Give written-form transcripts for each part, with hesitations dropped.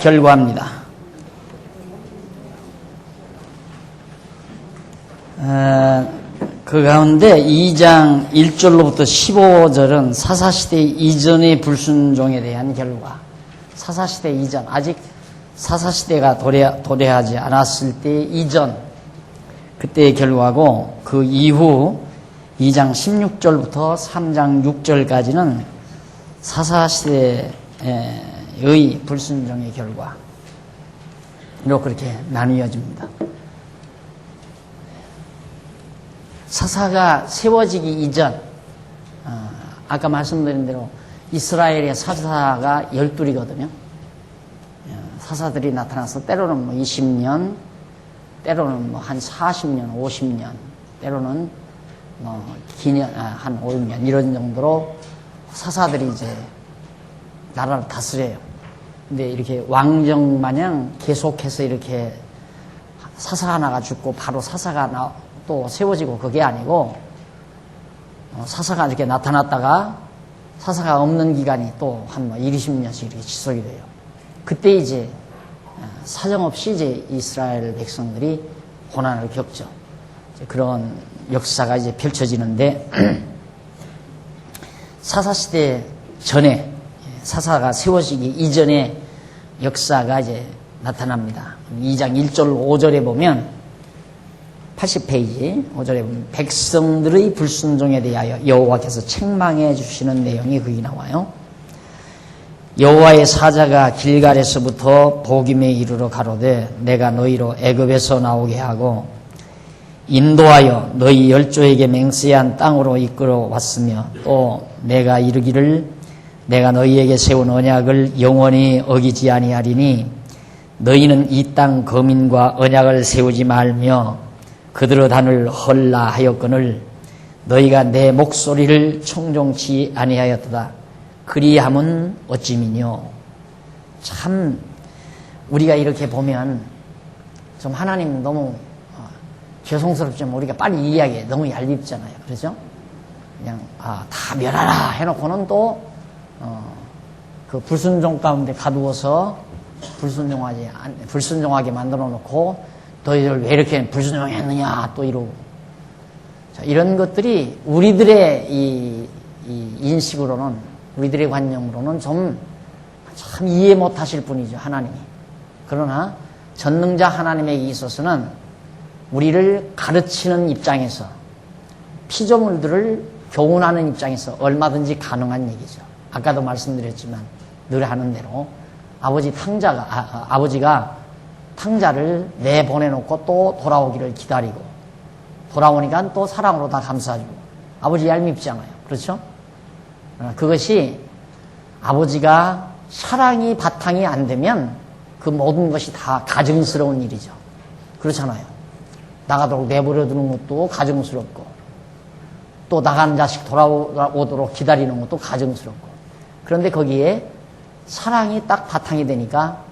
결과입니다. 그 가운데 2장 1절로부터 15절은 사사시대 이전의 불순종에 대한 결과, 사사시대 이전, 아직 사사시대가 도래하지 않았을 때 이전, 그때의 결과고, 그 이후 2장 16절부터 3장 6절까지는 사사시대의 불순종의 결과로 그렇게 나뉘어집니다. 사사가 세워지기 이전, 아까 말씀드린 대로 이스라엘의 사사가 12이거든요. 사사들이 나타나서 때로는 뭐 20년, 때로는 뭐 한 40년, 50년, 때로는 뭐 기년, 한 5년 이런 정도로 사사들이 이제 나라를 다스려요. 근데 이렇게 왕정 마냥 계속해서 이렇게 사사 하나가 죽고 바로 사사가 또 세워지고 그게 아니고, 사사가 이렇게 나타났다가 사사가 없는 기간이 또 한 뭐 20년씩 이렇게 지속이 돼요. 그때 이제 사정없이 이제 이스라엘 백성들이 고난을 겪죠. 그런 역사가 이제 펼쳐지는데, 사사시대 전에, 사사가 세워지기 이전의 역사가 이제 나타납니다. 2장 1절 5절에 보면, 80페이지 5절에 보면 백성들의 불순종에 대하여 여호와께서 책망해 주시는 내용이 거기 나와요. 여호와의 사자가 길갈에서부터 보김에 이르러 가로되 내가 너희로 애굽에서 나오게 하고 인도하여 너희 열조에게 맹세한 땅으로 이끌어 왔으며, 또 내가 이르기를 내가 너희에게 세운 언약을 영원히 어기지 아니하리니 너희는 이 땅 거민과 언약을 세우지 말며 그들의 단을 헐라 하였거늘 너희가 내 목소리를 청종치 아니하였도다. 그리함은 어찌미뇨. 참 우리가 이렇게 보면 좀 하나님 너무 죄송스럽지만 우리가 빨리 이해하기에 너무 얄밉잖아요. 그렇죠? 그냥 다 멸하라 해놓고는 또 그 불순종 가운데 가두어서 불순종하게 만들어 놓고 너희들 왜 이렇게 불순종했느냐 또 이러고. 자, 이런 것들이 우리들의 이 인식으로는, 우리들의 관념으로는 참 이해 못하실 분이죠, 하나님이. 그러나 전능자 하나님에게 있어서는 우리를 가르치는 입장에서, 피조물들을 교훈하는 입장에서 얼마든지 가능한 얘기죠. 아까도 말씀드렸지만 늘 하는 대로 아버지가 탕자를 내보내놓고 또 돌아오기를 기다리고, 돌아오니까 또 사랑으로 다 감싸주고. 아버지 얄밉잖아요. 그렇죠? 그것이 아버지가 사랑이 바탕이 안 되면 그 모든 것이 다 가증스러운 일이죠. 그렇잖아요. 나가도록 내버려두는 것도 가증스럽고, 또 나가는 자식 돌아오도록 기다리는 것도 가증스럽고. 그런데 거기에 사랑이 딱 바탕이 되니까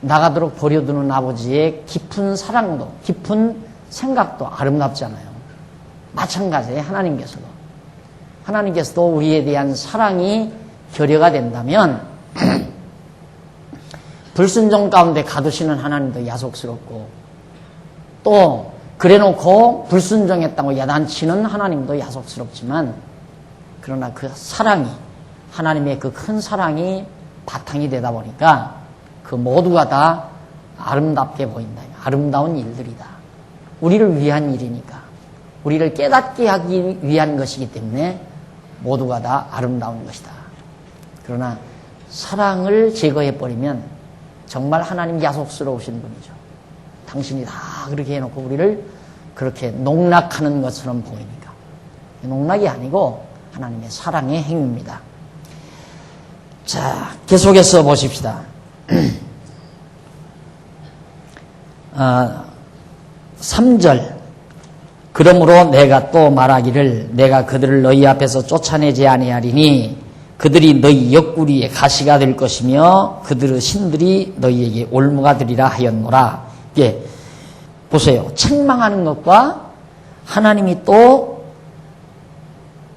나가도록 버려두는 아버지의 깊은 사랑도, 깊은 생각도 아름답잖아요. 마찬가지예요. 하나님께서도 우리에 대한 사랑이 결여가 된다면 불순종 가운데 가두시는 하나님도 야속스럽고, 또 그래놓고 불순종했다고 야단치는 하나님도 야속스럽지만, 그러나 그 사랑이, 하나님의 그 큰 사랑이 바탕이 되다 보니까 그 모두가 다 아름답게 보인다. 아름다운 일들이다. 우리를 위한 일이니까, 우리를 깨닫게 하기 위한 것이기 때문에 모두가 다 아름다운 것이다. 그러나 사랑을 제거해버리면 정말 하나님 야속스러우신 분이죠. 당신이 다 그렇게 해놓고 우리를 그렇게 농락하는 것처럼 보이니까. 농락이 아니고 하나님의 사랑의 행위입니다. 자, 계속해서 보십시다. 3절. 그러므로 내가 또 말하기를 내가 그들을 너희 앞에서 쫓아내지 아니하리니 그들이 너희 옆구리에 가시가 될 것이며 그들의 신들이 너희에게 올무가 되리라 하였노라. 예, 보세요. 책망하는 것과 하나님이 또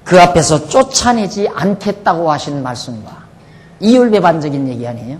그 앞에서 쫓아내지 않겠다고 하신 말씀과 이율배반적인 얘기 아니에요?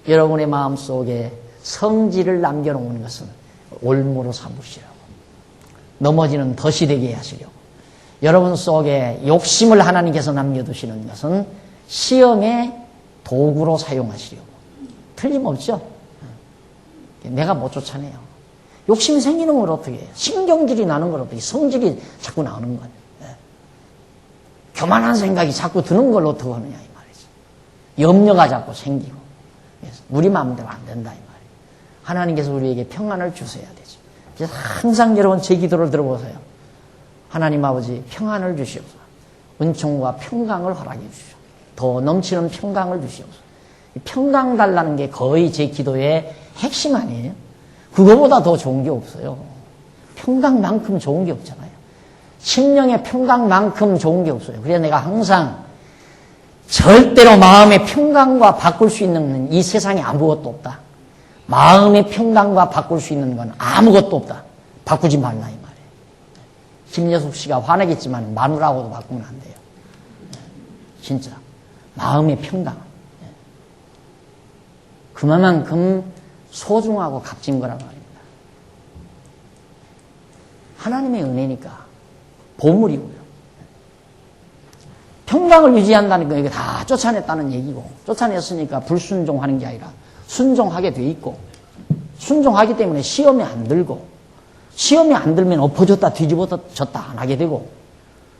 여러분의 마음속에 성질을 남겨놓은 것은 올무로 삼으시라고. 넘어지는 덫이 되게 하시려고. 여러분 속에 욕심을 하나님께서 남겨두시는 것은 시험의 도구로 사용하시려고. 틀림없죠? 내가 못 쫓아내요. 욕심이 생기는 걸 어떻게 해요? 신경질이 나는 걸 어떻게 해요? 성질이 자꾸 나오는 거예요. 교만한 생각이 자꾸 드는 걸 어떻게 하느냐 이 말이죠. 염려가 자꾸 생기고. 우리 마음대로 안 된다 이 말이에요. 하나님께서 우리에게 평안을 주셔야 되죠. 그래서 항상 여러분 제 기도를 들어보세요. 하나님 아버지 평안을 주시옵소서. 은총과 평강을 허락해 주시옵소서. 더 넘치는 평강을 주시옵소서. 평강 달라는 게 거의 제 기도의 핵심 아니에요? 그거보다 더 좋은 게 없어요. 평강만큼 좋은 게 없잖아요. 심령의 평강만큼 좋은 게 없어요. 그래서 내가 항상 절대로 마음의 평강과 바꿀 수 있는 이 세상에 아무것도 없다. 마음의 평강과 바꿀 수 있는 건 아무것도 없다. 바꾸지 말라 이 말이에요. 김여숙 씨가 화내겠지만 마누라하고도 바꾸면 안 돼요. 진짜 마음의 평강. 그만큼 소중하고 값진 거란 말입니다. 하나님의 은혜니까 보물이고요. 평강을 유지한다는 거 이게 다 쫓아냈다는 얘기고, 쫓아냈으니까 불순종하는 게 아니라 순종하게 돼 있고, 순종하기 때문에 시험에 안 들고, 시험에 안 들면 엎어졌다 뒤집어졌다 안 하게 되고,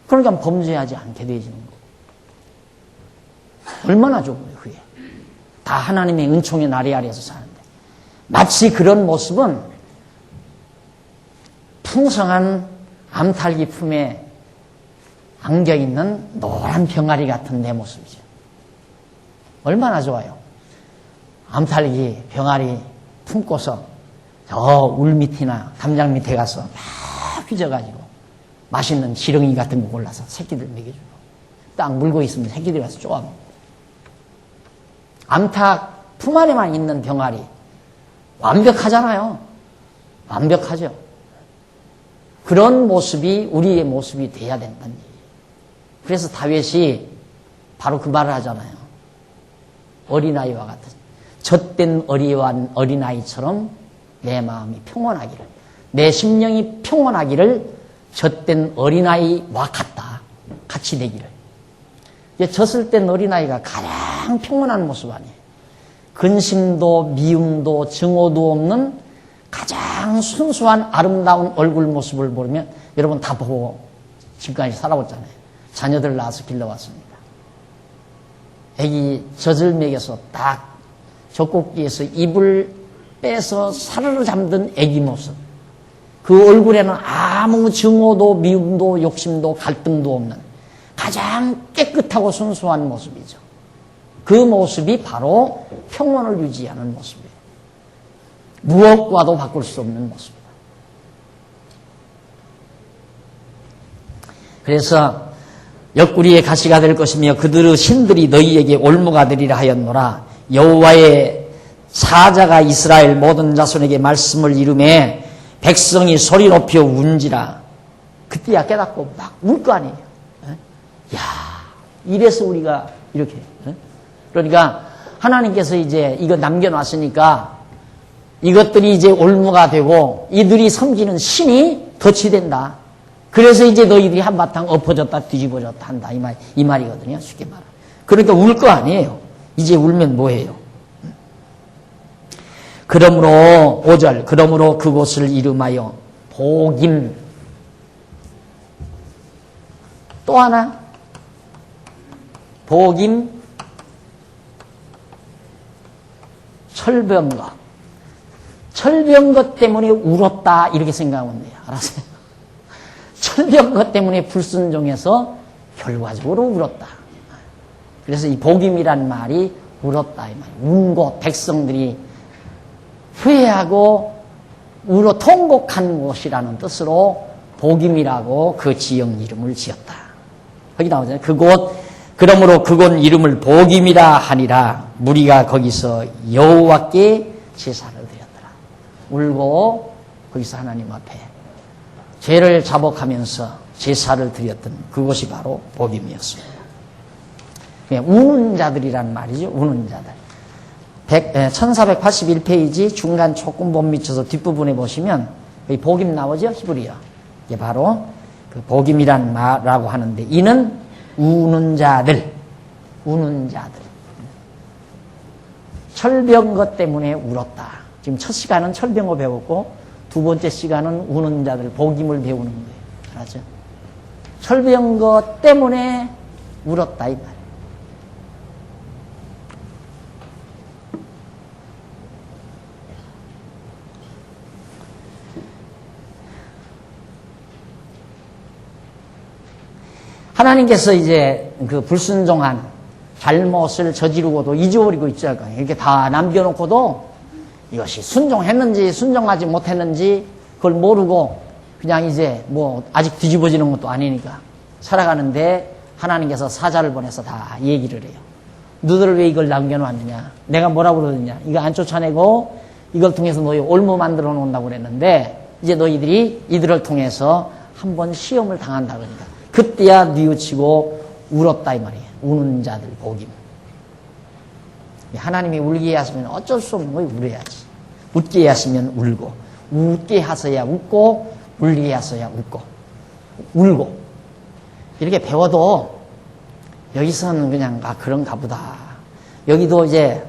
그러니까 범죄하지 않게 되어지는 거. 얼마나 좋은 거예요, 그게. 다 하나님의 은총의 나리 아래에서 사는데. 마치 그런 모습은 풍성한 암탉이 품에 안겨있는 노란 병아리 같은 내 모습이죠. 얼마나 좋아요. 암탉이 병아리 품고서 저 울 밑이나 담장 밑에 가서 막 휘져가지고 맛있는 지렁이 같은 거 골라서 새끼들 먹여주고, 딱 물고 있으면 새끼들이 와서 쪼아먹고. 암탉 품 안에만 있는 병아리 완벽하잖아요. 완벽하죠. 그런 모습이 우리의 모습이 돼야 된다는 얘기예요. 그래서 다윗이 바로 그 말을 하잖아요. 어린아이와 같은, 젖된 어린아이처럼 내 마음이 평온하기를, 내 심령이 평온하기를 젖된 어린아이와 같다. 같이 되기를. 젖을 땐 어린아이가 가장 평온한 모습 아니에요. 근심도 미움도 증오도 없는 가장 순수한 아름다운 얼굴 모습을 보면 여러분 다 보고 지금까지 살아왔잖아요. 자녀들 낳아서 길러왔습니다. 애기 젖을 먹여서 딱 젖꼭지에서 입을 빼서 사르르 잠든 애기 모습. 그 얼굴에는 아무 증오도 미움도 욕심도 갈등도 없는 가장 깨끗하고 순수한 모습이죠. 그 모습이 바로 평온을 유지하는 모습이에요. 무엇과도 바꿀 수 없는 모습이다. 그래서 옆구리에 가시가 될 것이며 그들의 신들이 너희에게 올무가 되리라 하였노라. 여호와의 사자가 이스라엘 모든 자손에게 말씀을 이루매 백성이 소리 높여 운지라. 그때야 깨닫고 막 울 거 아니에요. 야, 이래서 우리가 이렇게. 그러니까 하나님께서 이제 이거 남겨놨으니까 이것들이 이제 올무가 되고 이들이 섬기는 신이 덫이 된다. 그래서 이제 너희들이 한바탕 엎어졌다 뒤집어졌다 한다. 이 말이거든요. 쉽게 말하면. 그러니까 울 거 아니에요. 이제 울면 뭐해요? 그러므로 5절 그러므로 그곳을 이름하여 복임. 또 하나 복임 철병거. 철병거 때문에 울었다 이렇게 생각하면 돼요. 알았어요? 철병거 때문에 불순종해서 결과적으로 울었다. 그래서 이 복임이란 말이 울었다 이 말이에요. 운 곳, 백성들이 후회하고 울어 통곡한 곳이라는 뜻으로 복임이라고 그 지역 이름을 지었다. 거기 나오잖아요. 그곳 그러므로 그곳 이름을 복임이라 하니라. 무리가 거기서 여호와께 제사를 드렸더라. 울고 거기서 하나님 앞에 죄를 자복하면서 제사를 드렸던 그곳이 바로 복임이었습니다. 우는 자들이란 말이죠. 우는 자들. 1481페이지 중간 조금 못 미쳐서 뒷부분에 보시면 여기 복임 나오죠? 히브리어. 이게 바로 그 복임이란 말라고 하는데, 이는 우는 자들. 철병 것 때문에 울었다. 지금 첫 시간은 철병어 배웠고, 두 번째 시간은 우는 자들, 복임을 배우는 거예요. 알았죠? 철병 것 때문에 울었다, 이 말이에요. 하나님께서 이제 그 불순종한 잘못을 저지르고도 잊어버리고 있지 않을까요? 이렇게 다 남겨놓고도 이것이 순종했는지 순종하지 못했는지 그걸 모르고 그냥 이제 뭐 아직 뒤집어지는 것도 아니니까 살아가는데, 하나님께서 사자를 보내서 다 얘기를 해요. 너희들 왜 이걸 남겨놨느냐? 내가 뭐라고 그러느냐? 이거 안 쫓아내고 이걸 통해서 너희 올무 만들어 놓는다고 그랬는데, 이제 너희들이 이들을 통해서 한번 시험을 당한다 그러니까 그때야 뉘우치고 울었다 이 말이에요. 우는 자들 복임. 하나님이 울게 하시면 어쩔 수 없는 거예요. 울어야지. 웃게 하시면 울고, 웃게 하셔야 웃고, 울게 하셔야 웃고, 울고. 이렇게 배워도 여기서는 그냥 그런가 보다. 여기도 이제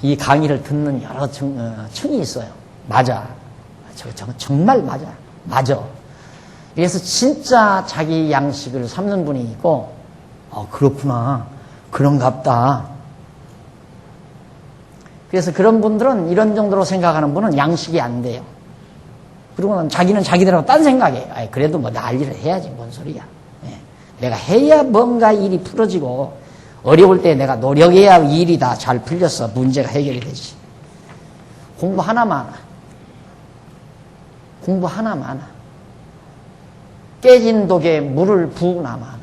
이 강의를 듣는 여러 층이 있어요. 맞아. 정말 맞아. 그래서 진짜 자기 양식을 삼는 분이 있고, 그렇구나. 그런갑다. 그래서 그런 분들은, 이런 정도로 생각하는 분은 양식이 안 돼요. 그리고는 자기는 자기대로 딴 생각이에요. 그래도 뭐 난리를 해야지. 뭔 소리야. 내가 해야 뭔가 일이 풀어지고, 어려울 때 내가 노력해야 일이 다 잘 풀려서 문제가 해결이 되지. 공부 하나만 하나. 깨진 독에 물을 부으나 마나.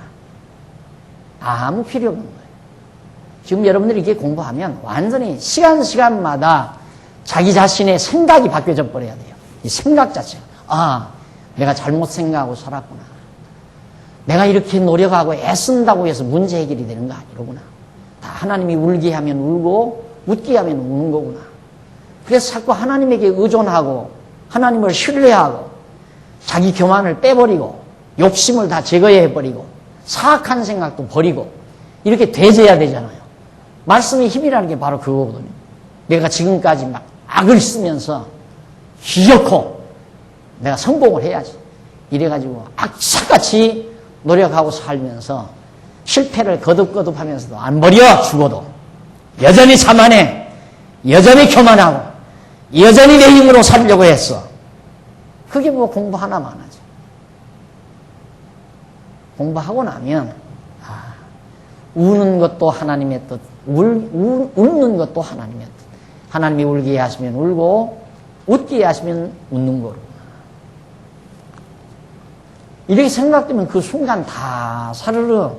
아무 필요 없는 거예요. 지금 여러분들이 이렇게 공부하면 완전히 시간마다 자기 자신의 생각이 바뀌어져 버려야 돼요. 이 생각 자체가. 내가 잘못 생각하고 살았구나. 내가 이렇게 노력하고 애쓴다고 해서 문제 해결이 되는 거 아니로구나. 다 하나님이 울게 하면 울고, 웃게 하면 우는 거구나. 그래서 자꾸 하나님에게 의존하고, 하나님을 신뢰하고, 자기 교만을 빼버리고, 욕심을 다 제거해버리고, 사악한 생각도 버리고, 이렇게 되져야 되잖아요. 말씀의 힘이라는 게 바로 그거거든요. 내가 지금까지 막 악을 쓰면서 기어코 내가 성공을 해야지. 이래가지고 악착같이 노력하고 살면서 실패를 거듭거듭 하면서도 안 버려. 죽어도 여전히 자만해, 여전히 교만하고, 여전히 내 힘으로 살려고 했어. 그게 뭐 공부 하나만 하지. 공부하고 나면 우는 것도 하나님의 뜻, 웃는 것도 하나님의 뜻. 하나님이 울게 하시면 울고, 웃게 하시면 웃는 거로. 이렇게 생각되면 그 순간 다 사르르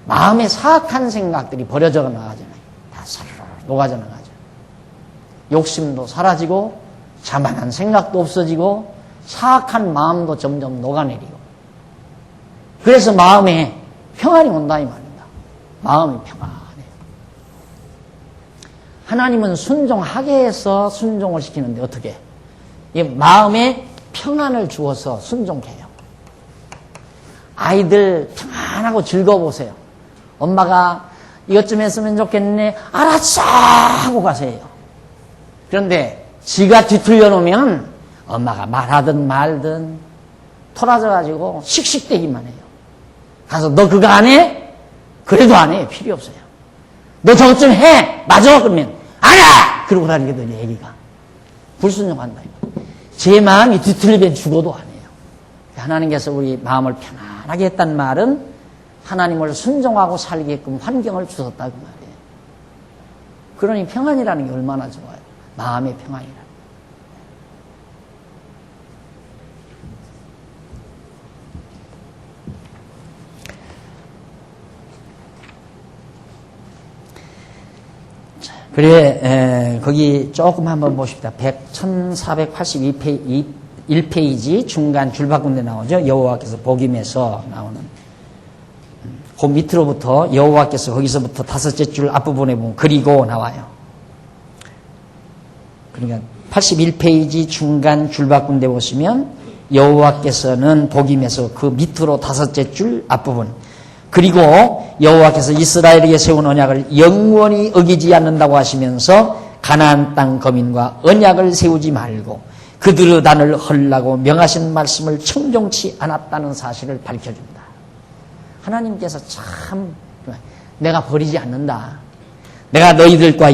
마음에 사악한 생각들이 버려져 나가잖아요. 다 사르르 녹아져 나가죠. 욕심도 사라지고, 자만한 생각도 없어지고, 사악한 마음도 점점 녹아내리고. 그래서 마음에 평안이 온다 이 말입니다. 마음이 평안해. 하나님은 순종하게 해서 순종을 시키는데 어떻게? 이 마음에 평안을 주어서 순종케 해요. 아이들 평안하고 즐거워보세요. 엄마가 이것 좀 했으면 좋겠네. 알았어! 하고 가세요. 그런데 지가 뒤틀려 놓으면 엄마가 말하든 말든 토라져가지고 씩씩대기만 해요. 가서 너 그거 안 해? 그래도 안 해. 필요 없어요. 너 저것 좀 해! 맞아! 그러면 안 해! 그러고 다니거든요, 애기가. 불순종한다. 제 마음이 뒤틀리면 죽어도 안 해요. 하나님께서 우리 마음을 편안하게 했단 말은 하나님을 순종하고 살게끔 환경을 주셨다 그 말이에요. 그러니 평안이라는 게 얼마나 좋아요. 마음의 평안이라. 그래, 거기 조금 한번 보십시다. 1482페이지 중간 줄바꾼 데 나오죠. 여호와께서 복임에서 나오는. 그 밑으로부터 여호와께서 거기서부터 다섯째 줄 앞부분에 보면 그리고 나와요. 그러니까 81페이지 중간 줄바꾼 데 보시면 여호와께서는 복임에서 그 밑으로 5째 줄 앞부분 그리고 여호와께서 이스라엘에게 세운 언약을 영원히 어기지 않는다고 하시면서 가나안 땅 거민과 언약을 세우지 말고 그들의 단을 헐라고 명하신 말씀을 청종치 않았다는 사실을 밝혀준다. 하나님께서 참 내가 버리지 않는다. 내가 너희들과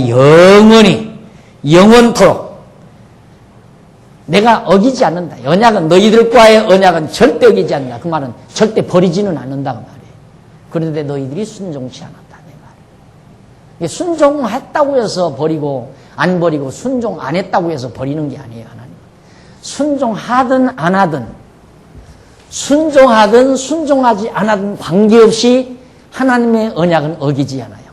영원토록 내가 어기지 않는다. 언약은 너희들과의 언약은 절대 어기지 않는다. 그 말은 절대 버리지는 않는다 그 말이에요. 그런데 너희들이 순종치 않았다 내 말이에요. 순종했다고 해서 버리고 안 버리고 순종 안 했다고 해서 버리는 게 아니에요. 하나님 순종하든 안 하든 순종하든 순종하지 않아든 관계없이 하나님의 언약은 어기지 않아요.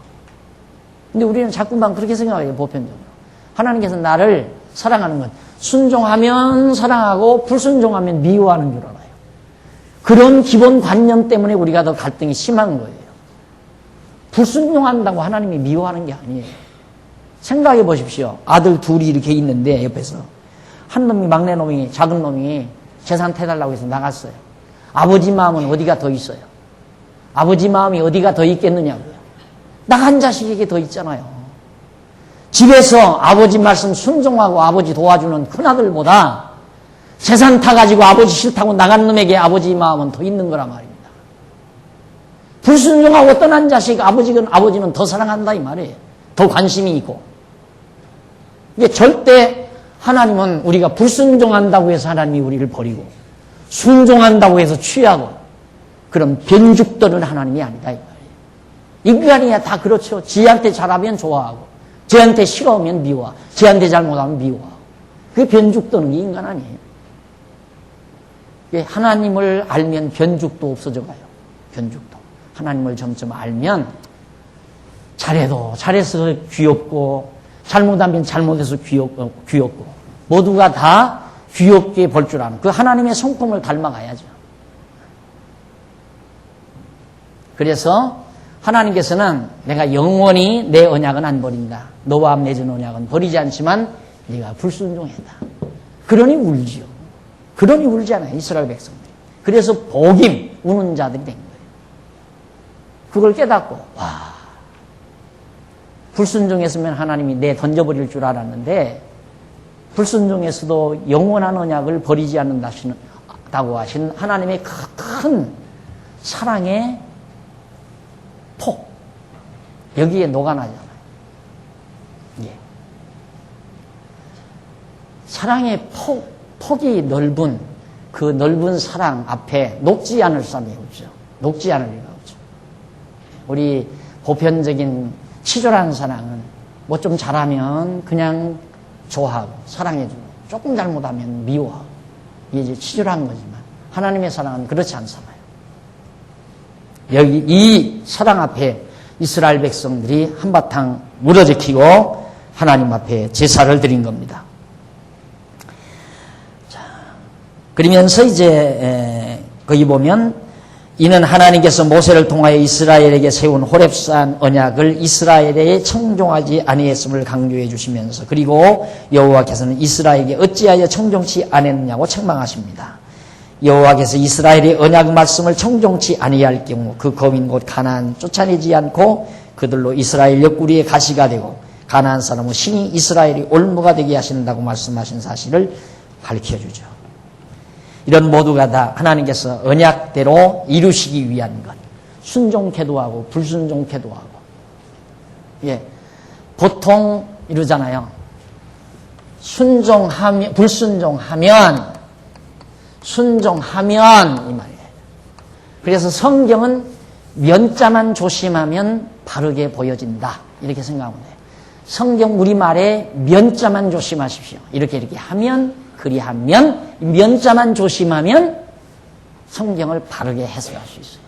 근데 우리는 자꾸만 그렇게 생각해요. 보편적으로 하나님께서 나를 사랑하는 건 순종하면 사랑하고 불순종하면 미워하는 줄 알아요. 그런 기본 관념 때문에 우리가 더 갈등이 심한 거예요. 불순종한다고 하나님이 미워하는 게 아니에요. 생각해 보십시오. 아들 둘이 이렇게 있는데 옆에서 한 놈이 막내 놈이 작은 놈이 재산 태달라고 해서 나갔어요. 아버지 마음은 어디가 더 있어요? 아버지 마음이 어디가 더 있겠느냐고요. 나간 자식에게 더 있잖아요. 집에서 아버지 말씀 순종하고 아버지 도와주는 큰아들보다 재산 타가지고 아버지 싫다고 나간 놈에게 아버지 마음은 더 있는 거란 말입니다. 불순종하고 떠난 자식 아버지는 더 사랑한다 이 말이에요. 더 관심이 있고. 이게 절대 하나님은 우리가 불순종한다고 해서 하나님이 우리를 버리고 순종한다고 해서 취하고 그런 변죽도는 하나님이 아니다 이 말이에요. 인간이야 다 그렇죠. 지한테 잘하면 좋아하고 쟤한테 싫어하면 미워, 쟤한테 잘못하면 미워하고. 그게 변죽도는 게 인간 아니에요. 하나님을 알면 변죽도 없어져 가요. 변죽도. 하나님을 점점 알면 잘해도 잘해서 귀엽고 잘못하면 잘못해서 귀엽고 모두가 다 귀엽게 볼 줄 아는 그 하나님의 성품을 닮아가야죠. 그래서 하나님께서는 내가 영원히 내 언약은 안 버린다. 너와 맺은 언약은 버리지 않지만 네가 불순종했다. 그러니 울지요. 그러니 울잖아요. 이스라엘 백성들이. 그래서 복임, 우는 자들이 된 거예요. 그걸 깨닫고 와 불순종했으면 하나님이 내 던져버릴 줄 알았는데 불순종에서도 영원한 언약을 버리지 않는다고 하신 하나님의 큰 사랑의 폭 여기에 녹아나잖아요. 예. 사랑의 폭이 넓은 그 넓은 사랑 앞에 녹지 않을 사람이 없죠. 녹지 않을 리가 없죠. 우리 보편적인 치졸한 사랑은 뭐 좀 잘하면 그냥 좋아하고 사랑해주고 조금 잘못하면 미워하고 이게 이제 치졸한 거지만 하나님의 사랑은 그렇지 않잖아요. 여기 이 사랑 앞에 이스라엘 백성들이 한바탕 무너지키고 하나님 앞에 제사를 드린 겁니다. 자, 그러면서 이제 거기 보면 이는 하나님께서 모세를 통하여 이스라엘에게 세운 호렙산 언약을 이스라엘에 청종하지 아니했음을 강조해 주시면서 그리고 여호와께서는 이스라엘에게 어찌하여 청종치 아니했느냐고 책망하십니다. 여호와께서 이스라엘의 언약 말씀을 청종치 아니할 경우 그 거민 곧 가나안 쫓아내지 않고 그들로 이스라엘 옆구리에 가시가 되고 가나안 사람은 신이 이스라엘이 올무가 되게 하신다고 말씀하신 사실을 밝혀주죠. 이런 모두가 다 하나님께서 언약대로 이루시기 위한 것. 순종케도 하고 불순종케도 하고. 예, 보통 이러잖아요. 불순종하면 이 말이에요. 그래서 성경은 면자만 조심하면 바르게 보여진다. 이렇게 생각하면 돼요. 성경 우리말에 면자만 조심하십시오. 이렇게 하면 그리하면 면자만 조심하면 성경을 바르게 해석할 수 있어요.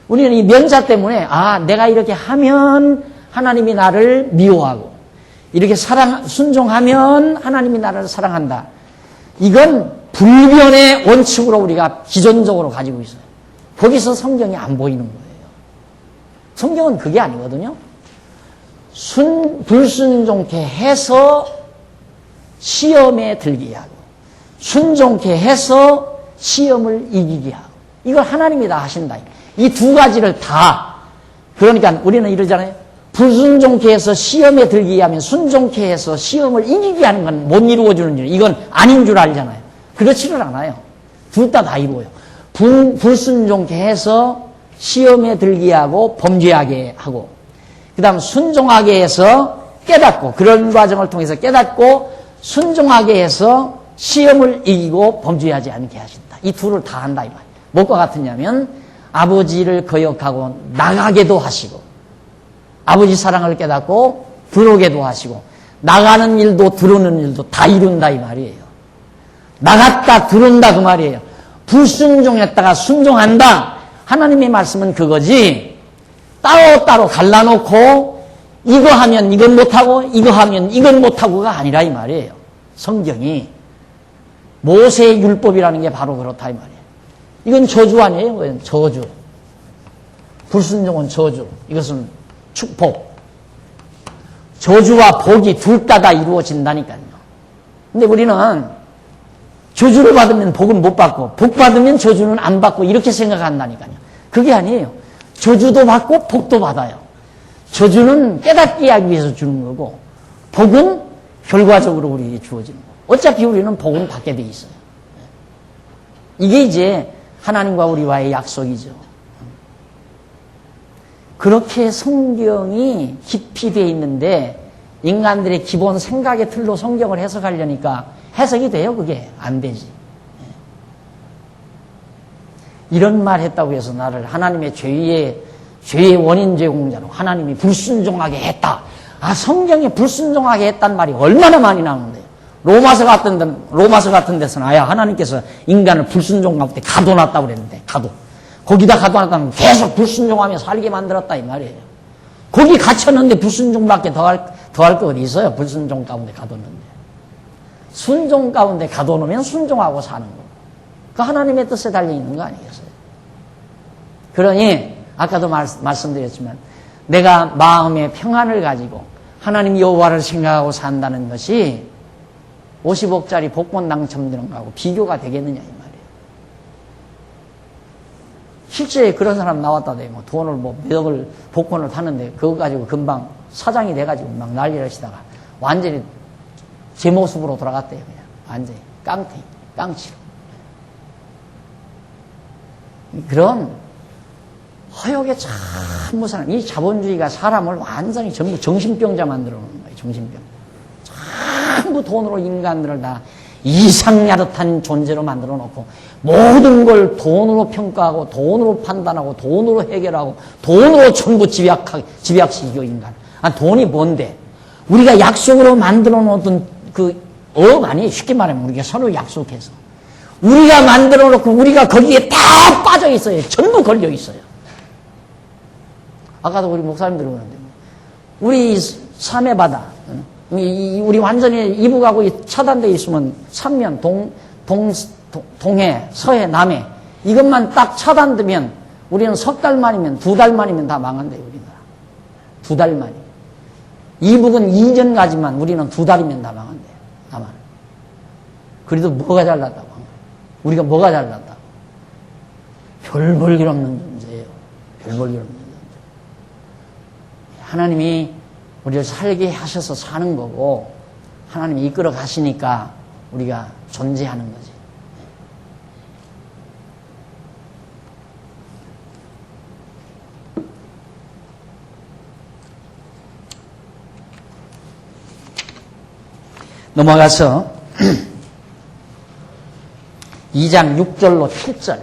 우리는 이 면자 때문에 내가 이렇게 하면 하나님이 나를 미워하고 이렇게 순종하면 하나님이 나를 사랑한다. 이건 불변의 원칙으로 우리가 기존적으로 가지고 있어요. 거기서 성경이 안 보이는 거예요. 성경은 그게 아니거든요. 불순종케 해서 시험에 들게 하고 순종케 해서 시험을 이기게 하고 이걸 하나님이 다 하신다. 이 두 가지를 다. 그러니까 우리는 이러잖아요. 불순종케 해서 시험에 들게 하면 순종케 해서 시험을 이기게 하는 건 못 이루어주는 일. 이건 아닌 줄 알잖아요. 그렇지를 않아요. 둘 다 이루어요. 불순종케 해서 시험에 들게 하고 범죄하게 하고 그 다음 순종하게 해서 깨닫고 그런 과정을 통해서 깨닫고 순종하게 해서 시험을 이기고 범죄하지 않게 하신다. 이 둘을 다 한다 이 말이에요. 뭐가 같으냐면 아버지를 거역하고 나가게도 하시고 아버지 사랑을 깨닫고 들어오게도 하시고 나가는 일도 들어오는 일도 다 이룬다 이 말이에요. 나갔다 들어온다 그 말이에요. 불순종했다가 순종한다. 하나님의 말씀은 그거지. 따로따로 갈라놓고 이거 하면 이건 못하고 이거 하면 이건 못하고가 아니라 이 말이에요. 성경이 모세의 율법이라는 게 바로 그렇다 이 말이에요. 이건 저주 아니에요? 이건 저주. 불순종은 저주. 이것은 축복. 저주와 복이 둘 다 이루어진다니까요. 근데 우리는 저주를 받으면 복은 못 받고 복 받으면 저주는 안 받고 이렇게 생각한다니까요. 그게 아니에요. 저주도 받고 복도 받아요. 저주는 깨닫게 하기 위해서 주는 거고 복은 결과적으로 우리에게 주어지는 거고 어차피 우리는 복은 받게 돼 있어요. 이게 이제 하나님과 우리와의 약속이죠. 그렇게 성경이 깊이 되어 있는데 인간들의 기본 생각의 틀로 성경을 해석하려니까 해석이 돼요? 그게 안 되지. 이런 말 했다고 해서 나를 하나님의 죄의 원인 제공자로 하나님이 불순종하게 했다. 아, 성경에 불순종하게 했단 말이 얼마나 많이 나오는데요. 로마서 같은 데서는 아야 하나님께서 인간을 불순종 가운데 가둬놨다고 그랬는데 거기다 가둬놨다면 계속 불순종하며 살게 만들었다 이 말이에요. 거기 갇혔는데 불순종밖에 더 할 거 어디 있어요? 불순종 가운데 가뒀는데. 순종 가운데 가둬놓으면 순종하고 사는 거. 그 하나님의 뜻에 달려있는 거 아니겠어요? 그러니 아까도 말씀드렸지만 내가 마음의 평안을 가지고 하나님 여호와를 생각하고 산다는 것이 50억짜리 복권 당첨되는 거하고 비교가 되겠느냐 이 말이에요. 실제 그런 사람 나왔다대 뭐 돈을 몇억을 복권을 탔는데 그거 가지고 금방 사장이 돼가지고 막 난리를 하시다가 완전히 제 모습으로 돌아갔대요. 그냥 완전히 깡치로. 그런 허역에 참 무서운 이 자본주의가 사람을 완전히 전부 정신병자 만들어 놓는 거예요. 정신병. 전부 돈으로 인간들을 다 이상야릇한 존재로 만들어 놓고 모든 걸 돈으로 평가하고 돈으로 판단하고 돈으로 해결하고 돈으로 전부 집약시키고 인간. 아, 돈이 뭔데? 우리가 약속으로 만들어 놓던 그 업 아니에요. 쉽게 말하면 우리가 서로 약속해서 우리가 만들어 놓고 우리가 거기에 다 빠져 있어요. 전부 걸려 있어요. 아까도 우리 목사님들 그러는데 우리 삼해 바다 우리 완전히 이북하고 차단되어 있으면 삼면 동해 서해 남해 이것만 딱 차단되면 우리는 석 달 만이면 두 달 만이면 다 망한대요. 우리나라 2달 만이. 이북은 2년 가지만 우리는 2달이면 다 망한대요. 아마. 그래도 뭐가 잘났다고 한 거예요. 우리가 뭐가 잘났다고. 별 볼 일 없는 존재예요. 별 볼 일 없는 존재. 하나님이 우리를 살게 하셔서 사는 거고 하나님이 이끌어 가시니까 우리가 존재하는 거지. 넘어가서 2장 6절로 7절.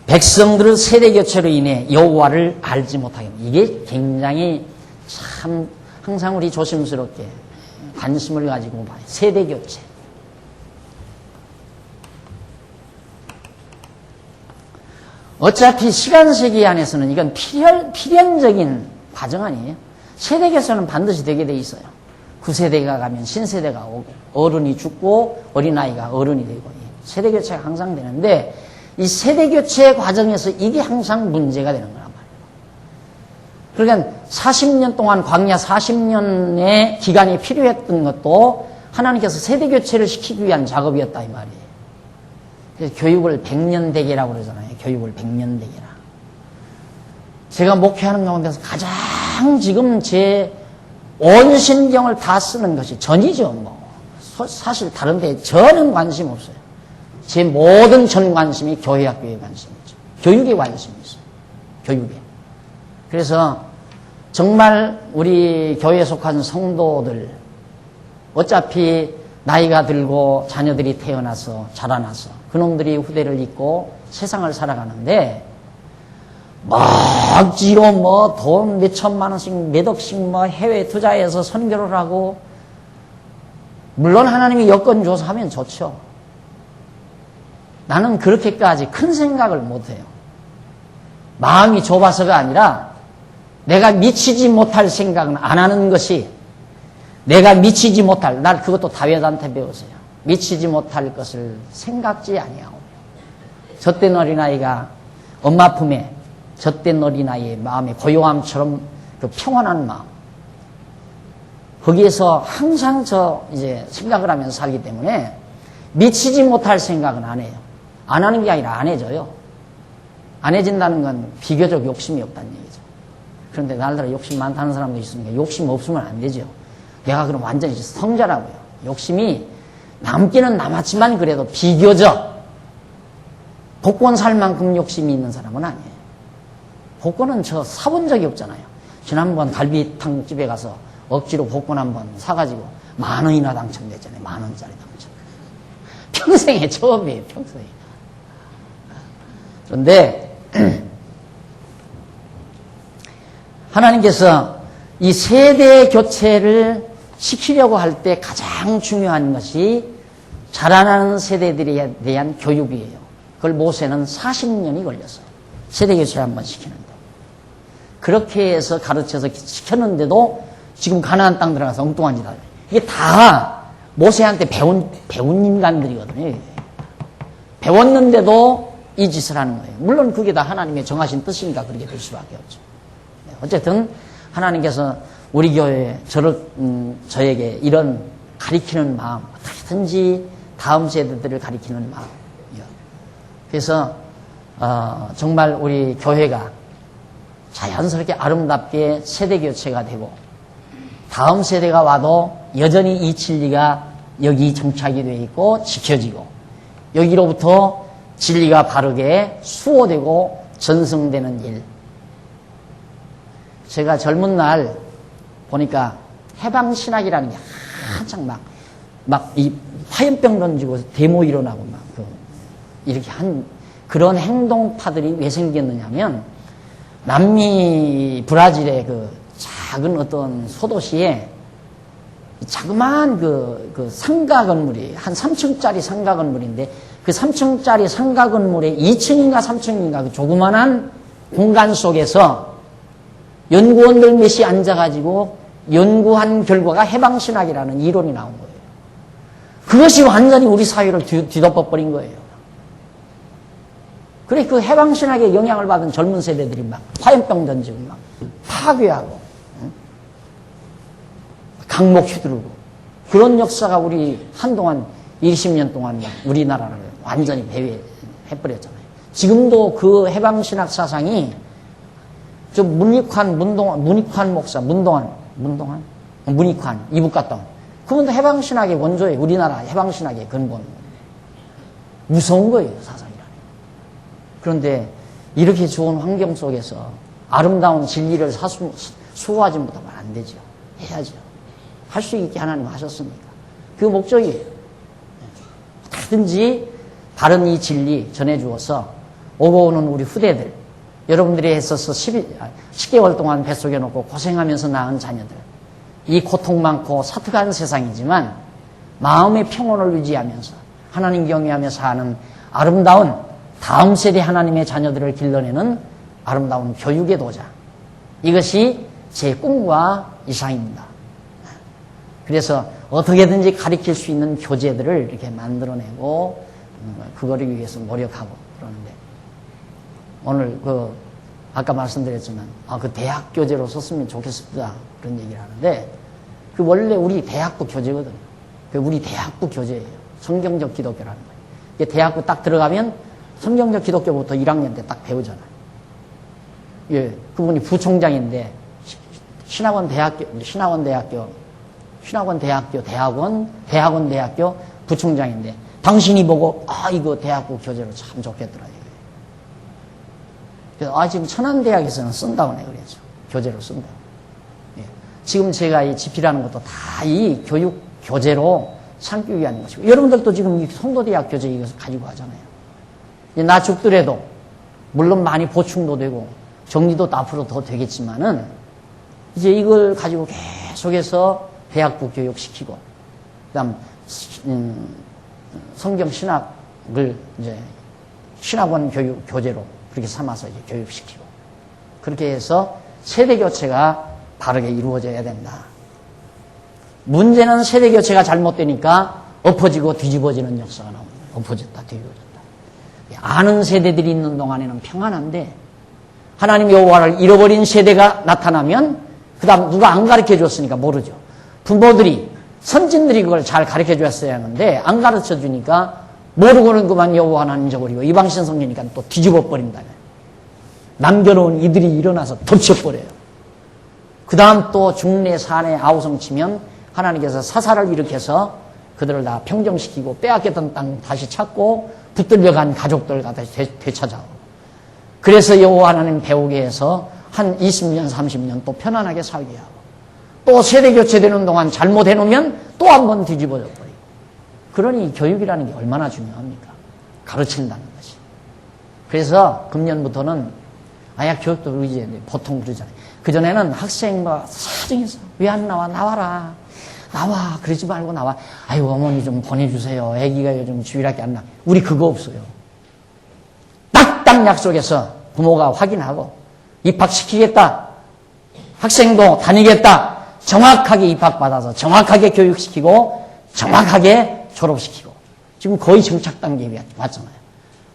백성들은 세대교체로 인해 여호와를 알지 못하게. 이게 굉장히 참 항상 우리 조심스럽게 관심을 가지고 봐요. 세대교체. 어차피 시간세기 안에서는 이건 필연적인 과정 아니에요. 세대교체는 반드시 되게 돼 있어요. 구세대가 가면 신세대가 오고 어른이 죽고 어린아이가 어른이 되고 세대교체가 항상 되는데 이 세대교체 과정에서 이게 항상 문제가 되는 거란 말이에요. 그러니까 40년 동안 광야 40년의 기간이 필요했던 것도 하나님께서 세대 교체를 시키기 위한 작업이었다 이 말이에요. 그래서 교육을 100년대계라고 그러잖아요. 교육을 100년대계라. 제가 목회하는 가운데서 가장 지금 제 온 신경을 다 쓰는 것이 전이죠. 뭐 사실 다른 데 전혀 관심 없어요. 제 모든 전 관심이 교회 학교에 관심이죠. 교육에 관심이 있어요. 교육에. 그래서 정말 우리 교회에 속한 성도들 어차피 나이가 들고 자녀들이 태어나서 자라나서 그놈들이 후대를 잇고 세상을 살아가는데 막지로 뭐 돈 몇 천만 원씩 몇 억씩 뭐 해외 투자해서 선교를 하고 물론 하나님이 여건 줘서 하면 좋죠. 나는 그렇게까지 큰 생각을 못해요. 마음이 좁아서가 아니라 내가 미치지 못할 생각은 안 하는 것이 내가 미치지 못할 날 그것도 다윗한테 배우세요. 미치지 못할 것을 생각지 아니하오. 젖된 어린아이가 엄마 품에 젖된 어린아이의 마음의 고요함처럼 그 평온한 마음 거기에서 항상 이제 생각을 하면서 살기 때문에 미치지 못할 생각은 안 해요. 안 하는 게 아니라 안 해져요. 안 해진다는 건 비교적 욕심이 없다는 얘기죠. 그런데 나름대로 욕심 많다는 사람도 있으니까 욕심 없으면 안 되죠. 내가 그럼 완전히 성자라고요. 욕심이 남기는 남았지만 그래도 비교적 복권 살 만큼 욕심이 있는 사람은 아니에요. 복권은 저 사본 적이 없잖아요. 지난번 갈비탕 집에 가서 억지로 복권 한번 사가지고 10,000원이나 당첨됐잖아요. 10,000원짜리 당첨. 평생에 처음이에요. 평생에. 그런데 하나님께서 이 세대 교체를 시키려고 할 때 가장 중요한 것이 자라나는 세대들에 대한 교육이에요. 그걸 모세는 40년이 걸렸어요. 세대 교체를 한번 시키는데. 그렇게 해서 가르쳐서 시켰는데도 지금 가나안 땅 들어가서 엉뚱한 짓 하죠. 이게 다 모세한테 배운 인간들이거든요. 배웠는데도 이 짓을 하는 거예요. 물론 그게 다 하나님의 정하신 뜻이니까 그렇게 될 수밖에 없죠. 어쨌든 하나님께서 우리 교회에 저에게 이런 가리키는 마음, 어떻게든지 다음 세대들을 가리키는 마음이요. 그래서 정말 우리 교회가 자연스럽게 아름답게 세대 교체가 되고 다음 세대가 와도 여전히 이 진리가 여기 정착이 되어 있고 지켜지고 여기로부터 진리가 바르게 수호되고 전승되는 일. 제가 젊은 날 보니까 해방신학이라는 게 한창 막 이 화염병 던지고 데모 일어나고 막 이렇게 한 그런 행동파들이 왜 생겼느냐면 남미 브라질의 그 작은 어떤 소도시에 자그마한 그 상가 건물이 한 3층짜리 상가 건물인데 그 3층짜리 상가 건물에 2층인가 3층인가 그 조그만한 공간 속에서 연구원들 몇이 앉아가지고 연구한 결과가 해방신학이라는 이론이 나온 거예요. 그것이 완전히 우리 사회를 뒤덮어버린 거예요. 그래 그 해방신학에 영향을 받은 젊은 세대들이 막 화염병 던지고 막 파괴하고 강목 휘두르고 그런 역사가 우리 한동안 20년 동안 우리나라를 완전히 배회해버렸잖아요. 지금도 그 해방신학 사상이 좀 문익환 목사, 문익환 이북 갔다 온 그분도 해방신학의 원조예요. 우리나라 해방신학의 근본. 무서운 거예요, 사상이라는. 그런데 이렇게 좋은 환경 속에서 아름다운 진리를 수호하지 못하면 안 되죠. 해야죠. 할 수 있게 하나님 하셨으니까. 그 목적이에요. 어떻게든지 바른 이 진리 전해주어서 오고 오는 우리 후대들, 여러분들이 했어서 10개월 동안 뱃속에 놓고 고생하면서 낳은 자녀들, 이 고통 많고 사특한 세상이지만 마음의 평온을 유지하면서 하나님 경외하며 사는 아름다운 다음 세대 하나님의 자녀들을 길러내는 아름다운 교육의 도자. 이것이 제 꿈과 이상입니다. 그래서 어떻게든지 가르칠 수 있는 교재들을 이렇게 만들어내고 그거를 위해서 노력하고 그러는데 오늘 아까 말씀드렸지만, 그 대학 교재로 썼으면 좋겠습니다. 그런 얘기를 하는데, 그 원래 우리 대학부 교재거든요. 그 우리 대학부 교재예요. 성경적 기독교라는 거예요. 이게 대학부 딱 들어가면 성경적 기독교부터 1학년 때 딱 배우잖아요. 예, 그분이 부총장인데, 대학원, 대학교 부총장인데, 당신이 보고, 이거 대학부 교재로 참 좋겠더라. 그래서, 지금 천안대학에서는 쓴다고 내 그랬죠. 교재로 쓴다고. 예. 지금 제가 이 집필하는 것도 다 이 교육 교재로 삼기 위한 것이고, 여러분들도 지금 이 성도대학 교재 이것을 가지고 하잖아요. 나 죽더라도, 물론 많이 보충도 되고, 정리도 앞으로 더 되겠지만은, 이제 이걸 가지고 계속해서 대학부 교육시키고, 그 다음, 성경 신학을 이제 신학원 교육 교재로 그렇게 삼아서 이제 교육시키고, 그렇게 해서 세대 교체가 바르게 이루어져야 된다. 문제는 세대 교체가 잘못되니까 엎어지고 뒤집어지는 역사가 나옵니다. 엎어졌다, 뒤집어졌다. 아는 세대들이 있는 동안에는 평안한데, 하나님 여호와를 잃어버린 세대가 나타나면, 그 다음 누가 안 가르쳐 줬으니까 모르죠. 부모들이, 선진들이 그걸 잘 가르쳐 줬어야 하는데, 안 가르쳐 주니까 모르고는 그만 여호와 하나님 잊어버리고, 이방신 성기니까 또 뒤집어 버린다며. 남겨놓은 이들이 일어나서 덮쳐버려요. 그 다음 또 중내, 산내, 아우성 치면 하나님께서 사사를 일으켜서 그들을 다 평정시키고, 빼앗겼던 땅 다시 찾고, 붙들려간 가족들 다시 되찾아오고. 그래서 여호와 하나님 배우게 해서 한 20년, 30년 또 편안하게 살게 하고, 또 세대 교체되는 동안 잘못해놓으면 또 한 번 뒤집어져 버리고. 그러니 교육이라는 게 얼마나 중요합니까? 가르친다는 것이. 그래서 금년부터는 아약 교육도 이제 보통 그러잖아요. 그전에는 학생과 사정해서 왜 안 나와? 나와라. 나와. 그러지 말고 나와. 아유, 어머니 좀 보내주세요. 아기가 요즘 주일학교 안 나. 우리 그거 없어요. 딱딱 약속해서 부모가 확인하고 입학시키겠다. 학생도 다니겠다. 정확하게 입학받아서 정확하게 교육시키고 정확하게 졸업시키고. 지금 거의 정착 단계에 왔잖아요.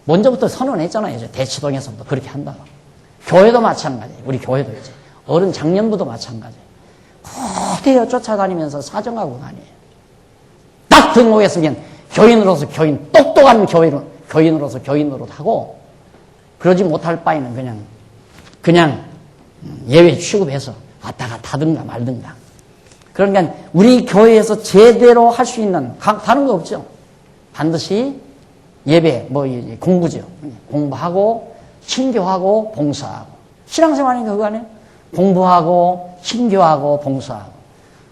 먼저부터 선언했잖아요. 이제 대치동에서부터 그렇게 한다고. 교회도 마찬가지예요. 우리 교회도 이제. 어른 작년부도 마찬가지예요. 그대로 쫓아다니면서 사정하고 다녀요. 딱 등록했으면 교인으로서 교인, 똑똑한 교인으로서 교인으로 하고, 그러지 못할 바에는 그냥 예외 취급해서 왔다가 타든가 말든가. 그러니까 우리 교회에서 제대로 할 수 있는, 다른 거 없죠. 반드시 예배, 공부죠. 공부하고, 친교하고, 봉사하고. 신앙생활이니까 그거 아니에요? 공부하고, 친교하고, 봉사하고.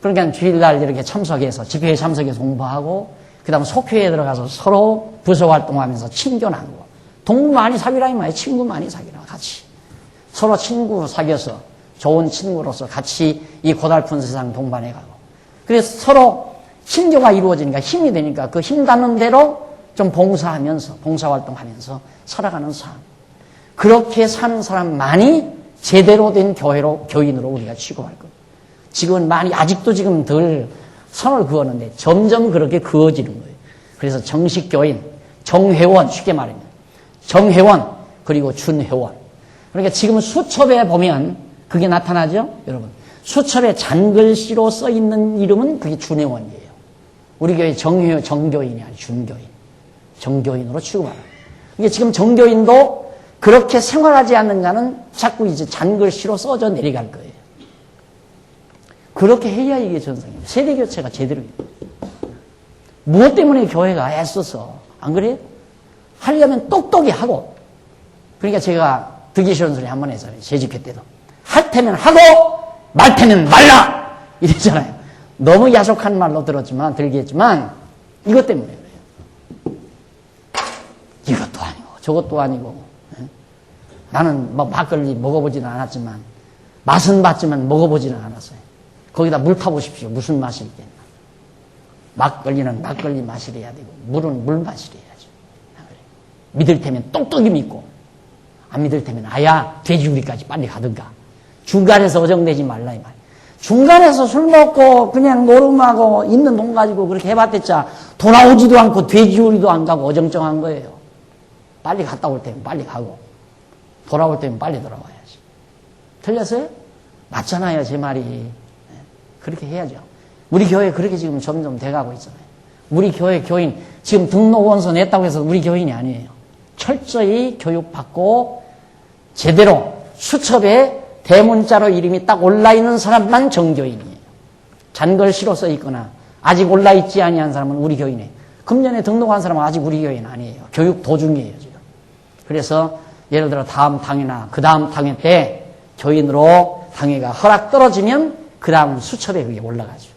그러니까 주일날 이렇게 참석해서, 집회에 참석해서 공부하고, 그 다음 속회에 들어가서 서로 부서 활동하면서 친교 나누고. 동무 많이 사귀라 이 말이에요. 친구 많이 사귀라, 같이. 서로 친구 사귀어서 좋은 친구로서 같이 이 고달픈 세상 동반해 가고. 그래서 서로 친교가 이루어지니까 힘이 되니까 그 힘 닿는 대로 좀 봉사하면서, 봉사활동하면서 살아가는 삶. 그렇게 사는 사람만이 제대로 된 교인으로 우리가 취급할 겁니다. 지금은 아직도 지금 덜 선을 그었는데 점점 그렇게 그어지는 거예요. 그래서 정식 교인, 정회원, 쉽게 말하면. 정회원, 그리고 준회원. 그러니까 지금 수첩에 보면 그게 나타나죠? 여러분. 수첩에 잔글씨로 써 있는 이름은 그게 준회원이에요. 우리 교회 정교인이 아니라 준교인. 정교인으로 취급하라. 이게 지금 정교인도 그렇게 생활하지 않는 자는 자꾸 이제 잔글씨로 써져 내려갈 거예요. 그렇게 해야 이게 전성입니다. 세대교체가 제대로. 무엇 때문에 교회가 애써서, 안 그래요? 하려면 똑똑히 하고. 그러니까 제가 듣기 싫은 소리 한번 했잖아요. 재집회 때도. 할 테면 하고, 말 테면 말라! 이랬잖아요. 너무 야속한 말로 들겠지만, 이것 때문에 그래요. 이것도 아니고, 저것도 아니고. 나는 막걸리 먹어보지는 않았지만, 맛은 봤지만 먹어보지는 않았어요. 거기다 물 타보십시오. 무슨 맛이 있겠나. 막걸리는 막걸리 맛이래야 되고, 물은 물 맛이래야죠. 믿을 테면 똑똑히 믿고, 안 믿을 테면 아야 돼지우리까지 빨리 가든가. 중간에서 어정되지 말라 이 말. 중간에서 술 먹고 그냥 노름하고 있는 돈 가지고 그렇게 해봤댔자 돌아오지도 않고 돼지우리도 안 가고 어정쩡한 거예요. 빨리 갔다 올 때면 빨리 가고 돌아올 때면 빨리 돌아와야지. 틀렸어요? 맞잖아요, 제 말이. 그렇게 해야죠. 우리 교회 그렇게 지금 점점 돼가고 있잖아요. 우리 교회 교인, 지금 등록원서 냈다고 해서 우리 교인이 아니에요. 철저히 교육받고 제대로 수첩에 대문자로 이름이 딱 올라있는 사람만 정교인이에요. 잔글씨로 써있거나 아직 올라있지 아니한 사람은 우리 교인이에요. 금년에 등록한 사람은 아직 우리 교인 아니에요. 교육 도중이에요, 지금. 그래서 예를 들어 다음 당회나 그 다음 당회 때 교인으로 당회가 허락 떨어지면 그 다음 수첩에 그게 올라가죠.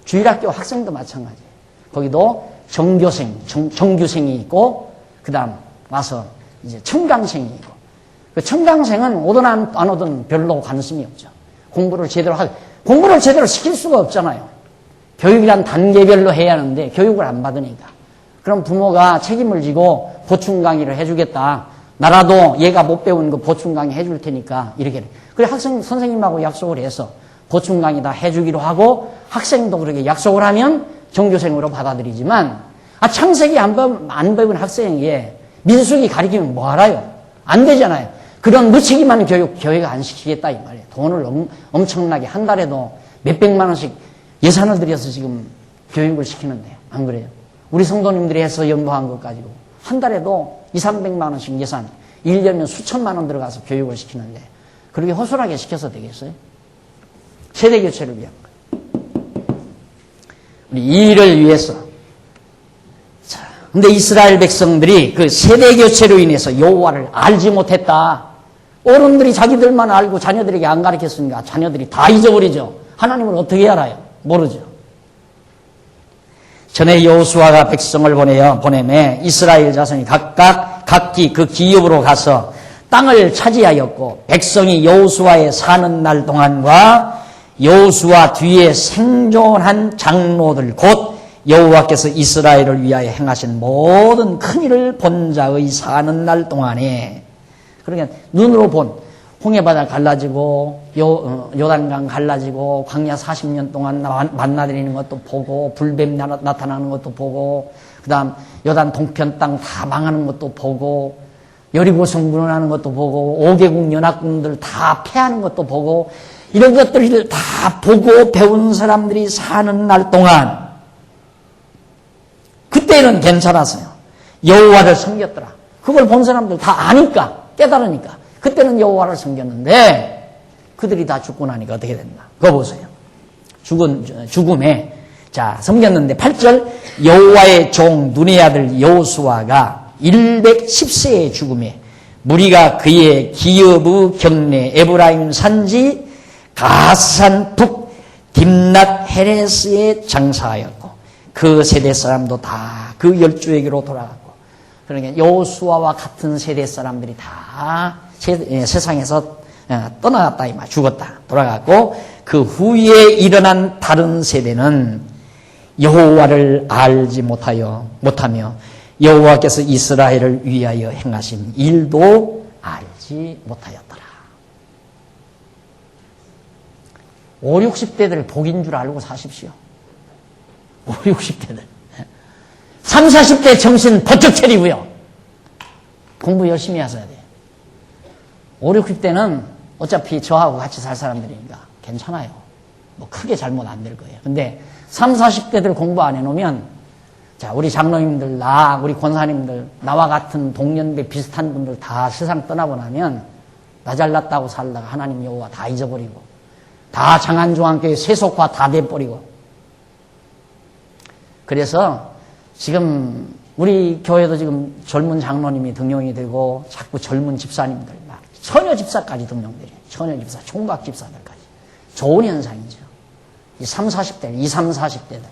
주일학교 학생도 마찬가지예요. 거기도 정교생, 정규생이 있고 그 다음 와서 이제 청강생이 있고 그 청강생은 오든 안 오든 별로 관심이 없죠. 공부를 제대로 시킬 수가 없잖아요. 교육이란 단계별로 해야 하는데 교육을 안 받으니까. 그럼 부모가 책임을 지고 보충 강의를 해주겠다. 나라도 얘가 못 배운 거 보충 강의 해줄 테니까 이렇게. 그래 선생님하고 약속을 해서 보충 강의 다 해주기로 하고 학생도 그렇게 약속을 하면 정교생으로 받아들이지만 창세기 안 배운 학생에게 민수기 가르치면 뭐 알아요? 안 되잖아요. 그런 무책임한 교육 교회가 안 시키겠다 이 말이에요. 돈을 엄청나게 한 달에도 몇백만 원씩 예산을 들여서 지금 교육을 시키는데요. 안 그래요? 우리 성도님들이 해서 연구한 것 가지고 한 달에도 200~300만 원씩 예산 1년이면 수천만 원 들어가서 교육을 시키는데 그렇게 허술하게 시켜서 되겠어요? 세대교체를 위한 거예요. 우리 이 일을 위해서. 자, 근데 이스라엘 백성들이 그 세대교체로 인해서 여호와를 알지 못했다. 어른들이 자기들만 알고 자녀들에게 안 가르쳤으니까 자녀들이 다 잊어버리죠. 하나님을 어떻게 알아요? 모르죠. 전에 여호수아가 백성을 보내매 이스라엘 자손이 각기 그 기업으로 가서 땅을 차지하였고 백성이 여호수아에 사는 날 동안과 여호수아 뒤에 생존한 장로들 곧 여호와께서 이스라엘을 위하여 행하신 모든 큰 일을 본 자의 사는 날 동안에 그러니까 눈으로 본 홍해바다 갈라지고 요단강 갈라지고 광야 40년 동안 만나다니는 것도 보고 불뱀 나타나는 것도 보고 그다음 요단 동편 땅 다 망하는 것도 보고 여리고성 무너나는 것도 보고 5개국 연합군들 다 패하는 것도 보고 이런 것들을 다 보고 배운 사람들이 사는 날 동안 그때는 괜찮았어요. 여호와를 섬겼더라. 그걸 본 사람들 다 아니까 깨달으니까 그때는 여호와를 섬겼는데 그들이 다 죽고 나니까 어떻게 됐나? 그거 보세요. 죽음에 자 섬겼는데 8절 여호와의 종 눈의 아들 여호수아가 110세의 죽음에 무리가 그의 기업의 경내 에브라임 산지 가스산 북 딥낫 헤레스에 장사하였고 그 세대 사람도 다 그 12에게로 돌아갔고 그러니까 여호수아와 같은 세대 사람들이 다 세상에서 떠나갔다 이 말 죽었다 돌아갔고 그 후에 일어난 다른 세대는 여호와를 알지 못하며 여호와께서 이스라엘을 위하여 행하신 일도 알지 못하였더라. 50, 60대들 복인 줄 알고 사십시오. 50, 60대들. 30, 40대 정신 번쩍 차리고요. 공부 열심히 하셔야 돼요. 50, 60대는 어차피 저하고 같이 살 사람들이니까 괜찮아요. 뭐 크게 잘못 안 될 거예요. 근데 30, 40대들 공부 안 해놓으면 자, 우리 장로님들, 우리 권사님들, 나와 같은 동년배 비슷한 분들 다 세상 떠나고 나면 나 잘났다고 살다가 하나님 여호와 다 잊어버리고 다 장안중앙교회 세속화 다 돼버리고 그래서 지금 우리 교회도 지금 젊은 장로님이 등용이 되고 자꾸 젊은 집사님들 막 처녀 집사까지 등용되죠. 처녀 집사, 총각 집사들까지. 좋은 현상이죠. 이 30, 40대, 20, 30, 40대들.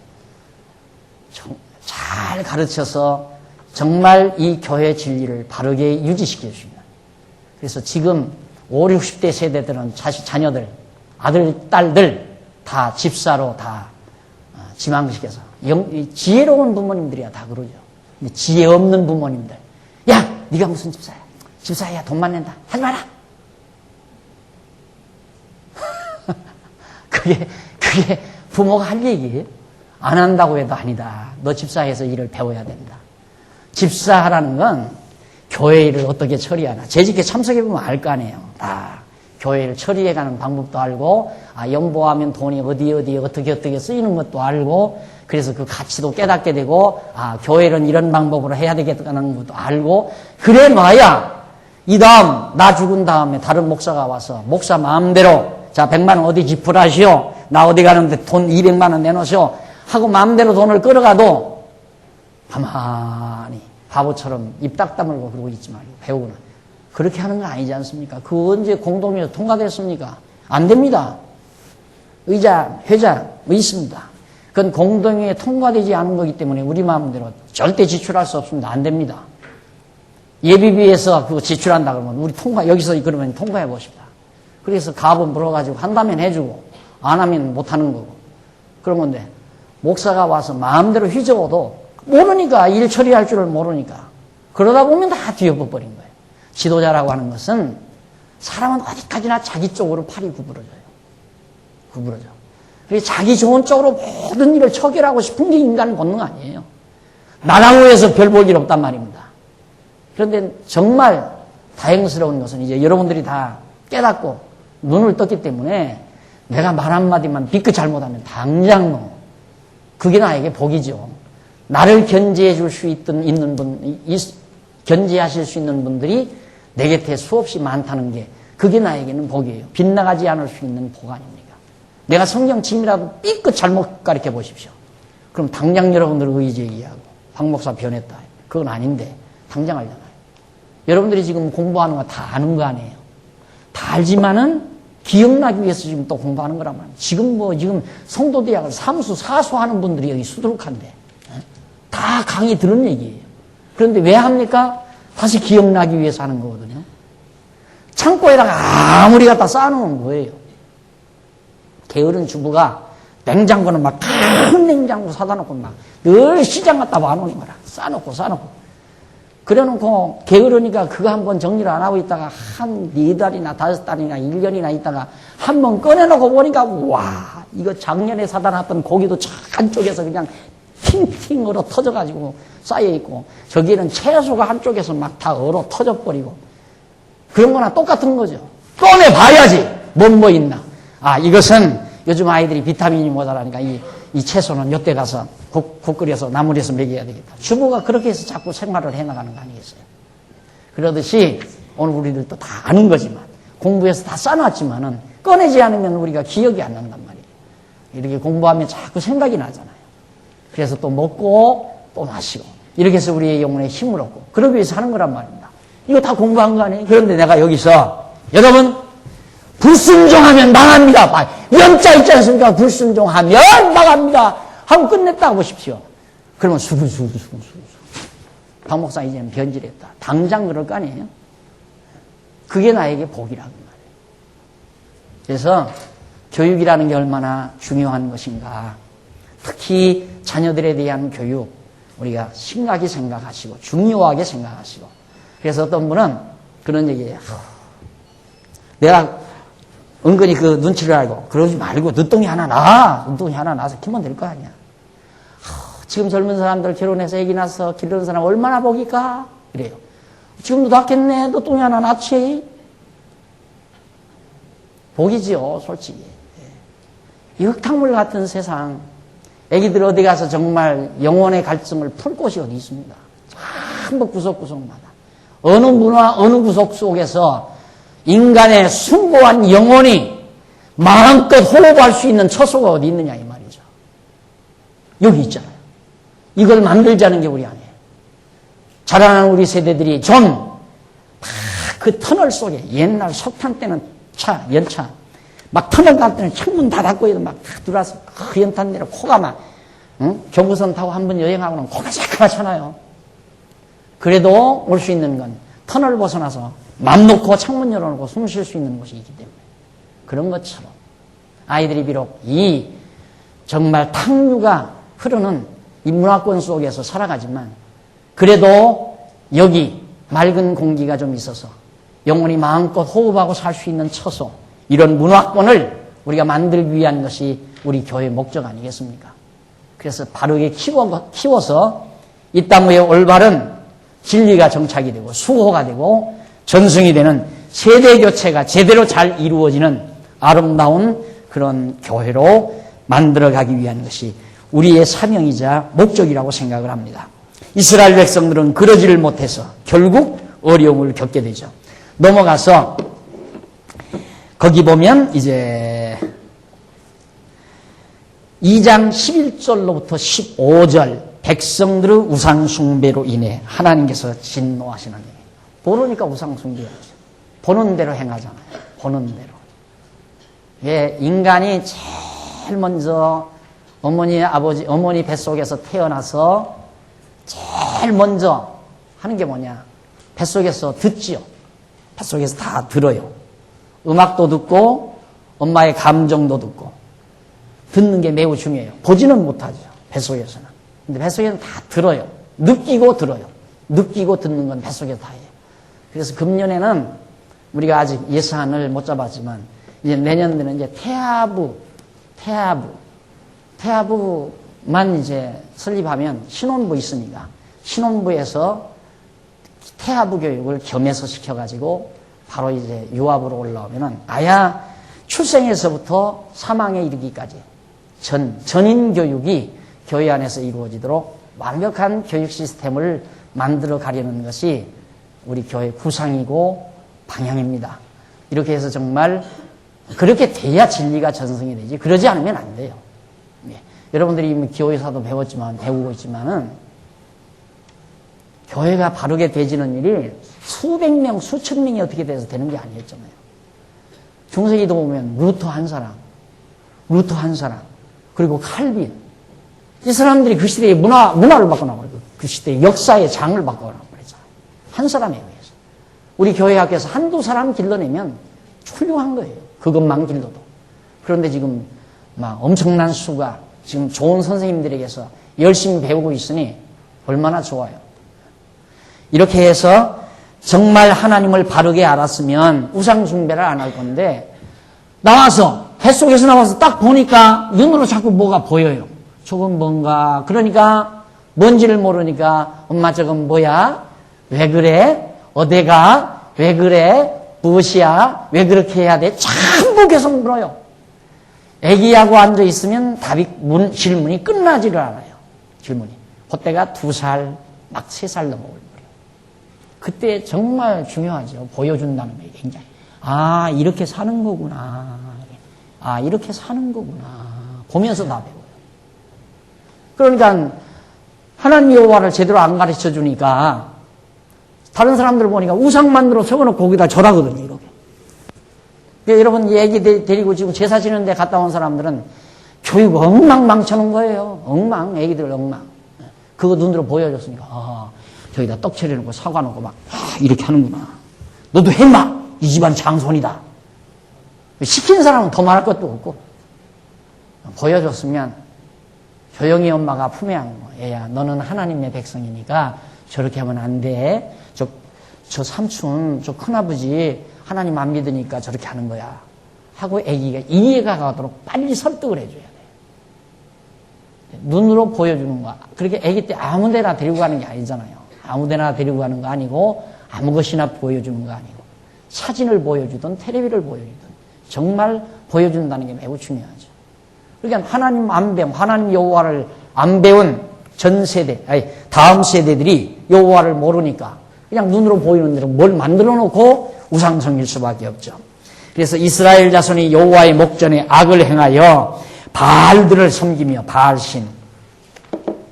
잘 가르쳐서 정말 이 교회 진리를 바르게 유지시켜 주십니다. 그래서 지금 50, 60대 세대들은 자녀들, 아들, 딸들 다 집사로 다 지망시켜서 지혜로운 부모님들이야 다 그러죠. 근데 지혜 없는 부모님들 야 네가 무슨 집사야. 집사야 돈만 낸다. 하지 마라. 그게 부모가 할 얘기예요. 안 한다고 해도 아니다. 너 집사해서 일을 배워야 된다. 집사하라는 건 교회 일을 어떻게 처리하나. 재직에 참석해보면 알 거 아니에요. 다 교회를 처리해가는 방법도 알고, 연보하면 돈이 어디에 어떻게 쓰이는 것도 알고, 그래서 그 가치도 깨닫게 되고, 교회는 이런 방법으로 해야 되겠다는 것도 알고, 그래 놔야, 이 다음, 나 죽은 다음에 다른 목사가 와서, 목사 마음대로, 자, 100만 원 어디 지불하시오. 나 어디 가는데 돈 200만 원 내놓으시오. 하고 마음대로 돈을 끌어가도, 가만히, 바보처럼 입 딱 다물고 그러고 있지 말고, 배우구나. 그렇게 하는 거 아니지 않습니까? 그 언제 공동회에서 통과됐습니까? 안 됩니다. 의장, 회장, 있습니다. 그건 공동회에 통과되지 않은 거기 때문에 우리 마음대로 절대 지출할 수 없습니다. 안 됩니다. 예비비에서 그거 지출한다 그러면 우리 여기서 그러면 통과해 보십니다. 그래서 갑은 물어가지고 한다면 해주고, 안 하면 못 하는 거고. 그런 건데, 목사가 와서 마음대로 휘저어도 모르니까, 일 처리할 줄을 모르니까. 그러다 보면 다 뒤엎어버린 거예요. 지도자라고 하는 것은 사람은 어디까지나 자기 쪽으로 팔이 구부러져. 그래서 자기 좋은 쪽으로 모든 일을 처결하고 싶은 게 인간 본능 아니에요. 나라고 해서 별 볼 일 없단 말입니다. 그런데 정말 다행스러운 것은 이제 여러분들이 다 깨닫고 눈을 떴기 때문에 내가 말 한마디만 비끗 잘못하면 당장 그게 나에게 복이죠. 나를 견제해 줄 수 있는 견제하실 수 있는 분들이 내 곁에 수없이 많다는 게 그게 나에게는 복이에요. 빗나가지 않을 수 있는 복 아닙니까? 내가 성경 짐이라도 삐끗 잘못 가르쳐 보십시오. 그럼 당장 여러분들 의제하고 박 목사 변했다. 그건 아닌데 당장 알잖아요. 여러분들이 지금 공부하는 거 다 아는 거 아니에요. 다 알지만은 기억나기 위해서 지금 또 공부하는 거란 말이에요. 지금 성도대학을 삼수, 사수 하는 분들이 여기 수두룩한데 다 강의 들은 얘기예요. 그런데 왜 합니까? 다시 기억나기 위해서 하는 거거든요. 창고에다가 아무리 갖다 쌓아놓은 거예요. 게으른 주부가 냉장고는 막 큰 냉장고 사다 놓고 막 늘 시장 갔다 와놓는 거라. 쌓아놓고. 그래 놓고 게으르니까 그거 한번 정리를 안 하고 있다가 한 4달이나 5달이나 1년이나 있다가 한번 꺼내놓고 보니까 와, 이거 작년에 사다 놨던 고기도 한쪽에서 그냥 팅팅으로 터져가지고 쌓여있고 저기에는 채소가 한쪽에서 막 다 얼어 터져버리고 그런 거나 똑같은 거죠. 꺼내봐야지 뭐 있나. 이것은 요즘 아이들이 비타민이 모자라니까 이 채소는 요때 가서 국 끓여서 나물에서 먹여야 되겠다. 주부가 그렇게 해서 자꾸 생활을 해나가는 거 아니겠어요? 그러듯이 오늘 우리들도 다 아는 거지만 공부해서 다 쌓아놨지만은 꺼내지 않으면 우리가 기억이 안 난단 말이에요. 이렇게 공부하면 자꾸 생각이 나잖아요. 그래서 또 먹고 또 마시고 이렇게 해서 우리의 영혼에 힘을 얻고 그러기 위해서 하는 거란 말입니다. 이거 다 공부한 거 아니에요? 그런데 내가 여기서 여러분 불순종하면 망합니다. 명자 있지 않습니까? 불순종하면 망합니다. 하고 끝냈다고 보십시오. 그러면 수근수근. 박 목사 이제는 변질했다. 당장 그럴 거 아니에요? 그게 나에게 복이라고 말이에요. 그래서 교육이라는 게 얼마나 중요한 것인가. 특히 자녀들에 대한 교육 우리가 심각히 생각하시고 중요하게 생각하시고 그래서 어떤 분은 그런 얘기예요. 내가 은근히 그 눈치를 알고 그러지 말고 늦둥이 하나 낳아서 키면 될 거 아니야. 지금 젊은 사람들 결혼해서 애기 낳아서 기르는 사람 얼마나 복일까? 이래요. 지금도 낳겠네. 늦둥이 하나 낳지. 복이지요, 솔직히. 이 흙탕물 같은 세상 애기들 어디 가서 정말 영혼의 갈증을 풀 곳이 어디 있습니다. 전부 구석구석마다. 어느 문화, 어느 구석 속에서 인간의 숭고한 영혼이 마음껏 호흡할 수 있는 처소가 어디 있느냐 이 말이죠. 여기 있잖아요. 이걸 만들자는 게 우리 아니에요. 자라나는 우리 세대들이 좀 그 터널 속에 옛날 석탄 때는 연차 막 터널 갈 때는 창문 다 닫고 해도 막 들어와서 그 연탄 내려 코가 막 경부선 타고 한번 여행하고는 코가 새까맣잖아요. 그래도 올 수 있는 건 터널 벗어나서 맘 놓고 창문 열어놓고 숨 쉴 수 있는 곳이 있기 때문에 그런 것처럼 아이들이 비록 이 정말 탕류가 흐르는 이 문화권 속에서 살아가지만 그래도 여기 맑은 공기가 좀 있어서 영혼이 마음껏 호흡하고 살 수 있는 처소 이런 문화권을 우리가 만들기 위한 것이 우리 교회의 목적 아니겠습니까? 그래서 바르게 키워서 이 땅 위에 올바른 진리가 정착이 되고 수호가 되고 전승이 되는 세대 교체가 제대로 잘 이루어지는 아름다운 그런 교회로 만들어가기 위한 것이 우리의 사명이자 목적이라고 생각을 합니다. 이스라엘 백성들은 그러지를 못해서 결국 어려움을 겪게 되죠. 넘어가서 거기 보면 이제 2장 11절로부터 15절 백성들의 우상숭배로 인해 하나님께서 진노하시는 얘기. 모르니까 우상숭배하죠. 보는 대로 행하잖아요. 보는 대로. 예, 인간이 제일 먼저 어머니 뱃속에서 태어나서 제일 먼저 하는 게 뭐냐? 뱃속에서 듣지요. 뱃속에서 다 들어요. 음악도 듣고 엄마의 감정도 듣고 듣는 게 매우 중요해요. 보지는 못하죠. 뱃속에서는. 근데 뱃속에는 다 들어요. 느끼고 들어요. 느끼고 듣는 건 뱃속에서 다 해요. 그래서 금년에는 우리가 아직 예산을 못 잡았지만 이제 내년에는 이제 태아부만 이제 설립하면 신혼부 있으니까 신혼부에서 태아부 교육을 겸해서 시켜가지고 바로 이제 유아부로 올라오면은 아야 출생에서부터 사망에 이르기까지 전인 교육이 교회 안에서 이루어지도록 완벽한 교육 시스템을 만들어 가려는 것이 우리 교회 구상이고 방향입니다. 이렇게 해서 정말 그렇게 돼야 진리가 전승이 되지. 그러지 않으면 안 돼요. 예. 여러분들이 교회사도 배우고 있지만은 교회가 바르게 되지는 일이 수백 명, 수천 명이 어떻게 돼서 되는 게 아니었잖아요. 중세기도 보면 루터 한 사람, 그리고 칼빈. 이 사람들이 그 시대의 문화를 바꿔나가고 그 시대의 역사의 장을 바꿔나가고 그랬잖아요. 한 사람에 의해서. 우리 교회 학교에서 한두 사람 길러내면 훌륭한 거예요. 그것만 길러도. 그런데 지금 막 엄청난 수가 지금 좋은 선생님들에게서 열심히 배우고 있으니 얼마나 좋아요. 이렇게 해서 정말 하나님을 바르게 알았으면 우상숭배를 안 할 건데 나와서 뱃속에서 나와서 딱 보니까 눈으로 자꾸 뭐가 보여요. 저건 뭔가 그러니까 뭔지를 모르니까 엄마 저건 뭐야? 왜 그래? 어디가? 왜 그래? 무엇이야? 왜 그렇게 해야 돼? 전부 계속 물어요. 애기하고 앉아있으면 질문이 끝나지를 않아요. 질문이. 그때가 2살, 막 3살 넘어올 그때 정말 중요하죠. 보여준다는 게 굉장히. 아, 이렇게 사는 거구나. 아, 이렇게 사는 거구나. 보면서 다 배워요. 그러니까 하나님 여호와를 제대로 안 가르쳐 주니까 다른 사람들 보니까 우상 만들어 적어놓고 거기다 절하거든요. 이렇게. 그러니까 여러분 얘기 데리고 지금 제사 지는 데 갔다 온 사람들은 교육 엉망 망쳐놓은 거예요. 엉망. 애기들 엉망. 그거 눈으로 보여줬으니까 아, 저기다 떡 차려놓고 사과 놓고 막 이렇게 하는구나. 너도 해마. 이 집안 장손이다. 시킨 사람은 더 말할 것도 없고 보여줬으면 조용히 엄마가 품에 안고 얘야 너는 하나님의 백성이니까 저렇게 하면 안 돼. 저 삼촌 저 큰아버지 하나님 안 믿으니까 저렇게 하는 거야 하고 애기가 이해가 가도록 빨리 설득을 해줘야 돼. 눈으로 보여주는 거야. 그렇게 애기 때 아무 데나 데리고 가는 게 아니잖아요. 아무 데나 데리고 가는 거 아니고 아무 것이나 보여주는 거 아니고 사진을 보여주든 텔레비를 보여주든 정말 보여준다는 게 매우 중요하죠. 그러니까 하나님 여호와를 안 배운 전 세대, 다음 세대들이 여호와를 모르니까 그냥 눈으로 보이는 대로 뭘 만들어 놓고 우상성일 수밖에 없죠. 그래서 이스라엘 자손이 여호와의 목전에 악을 행하여 바알들을 섬기며 바알신,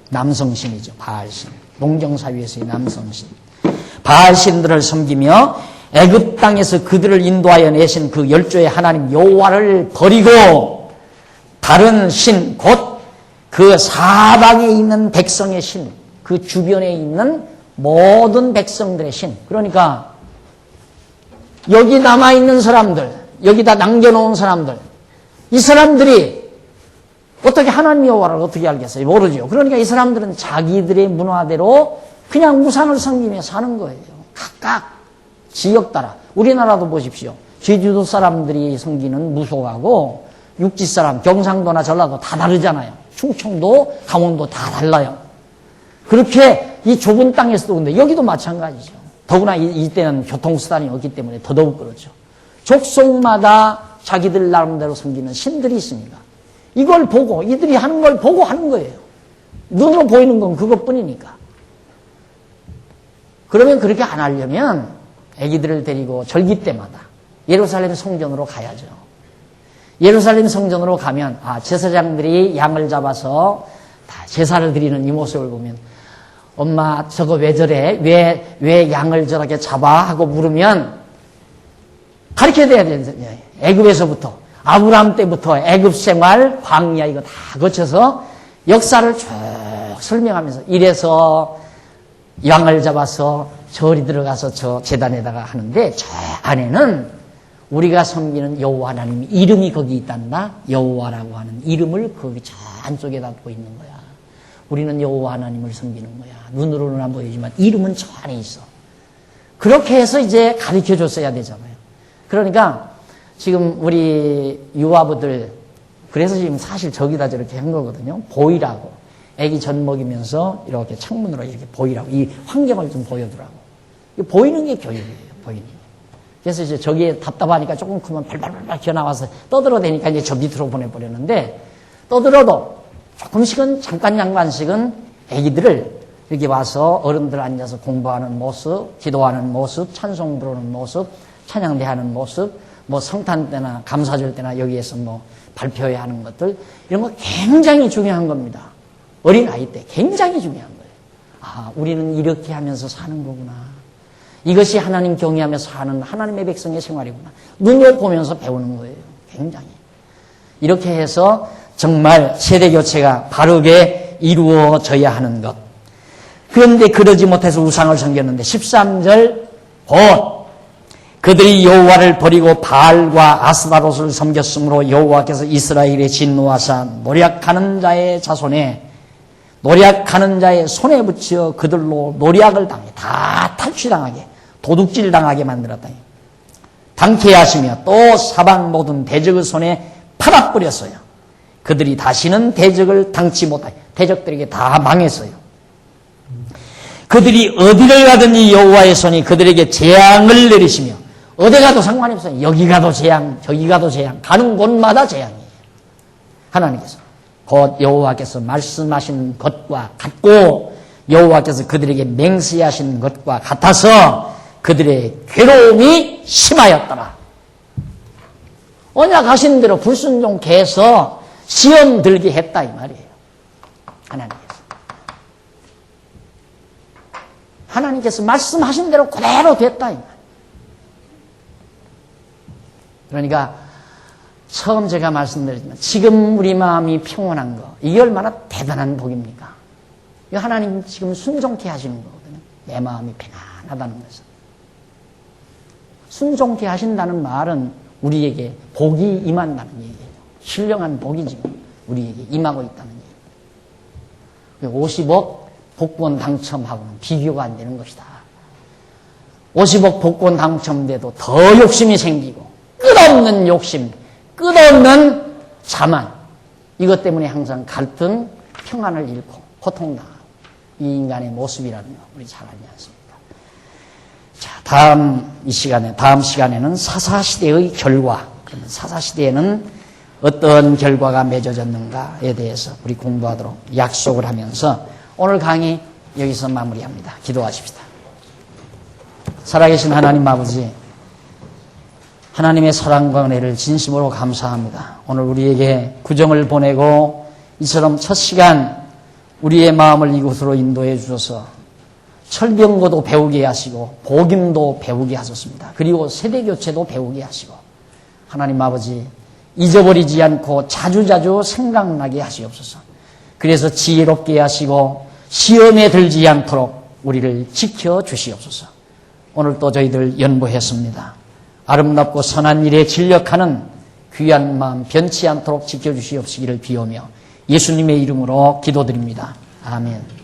남성신이죠. 바알신. 농경사위에서의 남성신. 바알신들을 섬기며 애굽 땅에서 그들을 인도하여 내신 그 열조의 하나님 여호와를 버리고 다른 신, 곧 그 사방에 있는 백성의 신, 그 주변에 있는 모든 백성들의 신. 그러니까 여기 남아있는 사람들, 여기다 남겨놓은 사람들, 이 사람들이 어떻게 하나님 여호와를 어떻게 알겠어요? 모르죠. 그러니까 이 사람들은 자기들의 문화대로 그냥 우상을 섬기며 사는 거예요. 각각 지역 따라. 우리나라도 보십시오. 제주도 사람들이 섬기는 무속하고 육지 사람, 경상도나 전라도 다 다르잖아요. 충청도, 강원도 다 달라요. 그렇게 이 좁은 땅에서도 근데 여기도 마찬가지죠. 더구나 이때는 교통수단이 없기 때문에 더더욱 그렇죠. 족속마다 자기들 나름대로 섬기는 신들이 있으니까 이걸 보고 이들이 하는 걸 보고 하는 거예요. 눈으로 보이는 건 그것뿐이니까. 그러면 그렇게 안 하려면 아기들을 데리고 절기 때마다 예루살렘 성전으로 가야죠. 예루살렘 성전으로 가면 제사장들이 양을 잡아서 다 제사를 드리는 이 모습을 보면 엄마 저거 왜 저래? 왜 양을 저렇게 잡아? 하고 물으면 가르쳐야 되는데 애굽에서부터 아브라함 때부터 애굽 생활 광야 이거 다 거쳐서 역사를 쭉 설명하면서 이래서 양을 잡아서 절이 들어가서 저 제단에다가 하는데 저 안에는 우리가 섬기는 여호와 하나님 이름이 거기 있단다. 여호와라고 하는 이름을 거기 저 안쪽에다 두고 있는 거야. 우리는 여호와 하나님을 섬기는 거야. 눈으로는 안 보이지만 이름은 저 안에 있어. 그렇게 해서 이제 가르쳐 줬어야 되잖아요. 그러니까 지금 우리 유아부들 그래서 지금 사실 저기다 저렇게 한 거거든요. 보이라고. 애기 젖 먹이면서 이렇게 창문으로 이렇게 보이라고. 이 환경을 좀 보여주라고. 보이는 게 교육이에요. 보이는 게. 그래서 이제 저기에 답답하니까 조금 크면 발발발 기어나와서 떠들어대니까 이제 저 밑으로 보내버렸는데 떠들어도 조금씩은 잠깐 양반씩은 애기들을 이렇게 와서 어른들 앉아서 공부하는 모습, 기도하는 모습, 찬송 부르는 모습, 찬양대하는 모습, 뭐 성탄 때나 감사절 때나 여기에서 뭐 발표해야 하는 것들 이런 거 굉장히 중요한 겁니다. 어린아이 때 굉장히 중요한 거예요. 우리는 이렇게 하면서 사는 거구나. 이것이 하나님 경외하면서 사는 하나님의 백성의 생활이구나. 눈을 보면서 배우는 거예요. 굉장히. 이렇게 해서 정말 세대교체가 바르게 이루어져야 하는 것. 그런데 그러지 못해서 우상을 섬겼는데 13절 곧 그들이 여호와를 버리고 바알과 아스다롯을 섬겼으므로 여호와께서 이스라엘의 진노하사 노략하는 자의 자손에 노략하는 자의 손에 붙여 그들로 노략을 당해 다 탈취당하게 도둑질 당하게 만들었다. 당케 하시며 또 사방 모든 대적의 손에 팔아버렸어요. 그들이 다시는 대적을 당치 못하게 대적들에게 다 망했어요. 그들이 어디를 가든지 여호와의 손이 그들에게 재앙을 내리시며 어디 가도 상관이 없어요. 여기 가도 재앙, 저기 가도 재앙, 가는 곳마다 재앙이에요. 하나님께서 곧 여호와께서 말씀하신 것과 같고 여호와께서 그들에게 맹세하신 것과 같아서 그들의 괴로움이 심하였더라. 언약하신 대로 불순종케 해서 시험 들게 했다 이 말이에요. 하나님께서 말씀하신 대로 그대로 됐다 이 말이에요. 그러니까 처음 제가 말씀드렸지만 지금 우리 마음이 평온한 거 이게 얼마나 대단한 복입니까? 이거 하나님 지금 순종케 하시는 거거든요. 내 마음이 평안하다는 것은. 순종케 하신다는 말은 우리에게 복이 임한다는 얘기예요. 신령한 복이 지금 우리에게 임하고 있다는 얘기예요. 50억 복권 당첨하고는 비교가 안 되는 것이다. 50억 복권 당첨돼도 더 욕심이 생기고 끝없는 욕심, 끝없는 자만 이것 때문에 항상 갈등, 평안을 잃고 고통당하고 이 인간의 모습이라는 거 우리 잘 알지 않습니까? 자, 다음 시간에는 사사시대의 결과, 그러면 사사시대에는 어떤 결과가 맺어졌는가에 대해서 우리 공부하도록 약속을 하면서 오늘 강의 여기서 마무리합니다. 기도하십시다. 살아계신 하나님 아버지, 하나님의 사랑과 은혜를 진심으로 감사합니다. 오늘 우리에게 구정을 보내고 이처럼 첫 시간 우리의 마음을 이곳으로 인도해 주셔서 철병거도 배우게 하시고 복음도 배우게 하셨습니다. 그리고 세대교체도 배우게 하시고 하나님 아버지 잊어버리지 않고 자주자주 생각나게 하시옵소서. 그래서 지혜롭게 하시고 시험에 들지 않도록 우리를 지켜주시옵소서. 오늘 또 저희들 연보했습니다. 아름답고 선한 일에 진력하는 귀한 마음 변치 않도록 지켜주시옵시기를 비우며 예수님의 이름으로 기도드립니다. 아멘.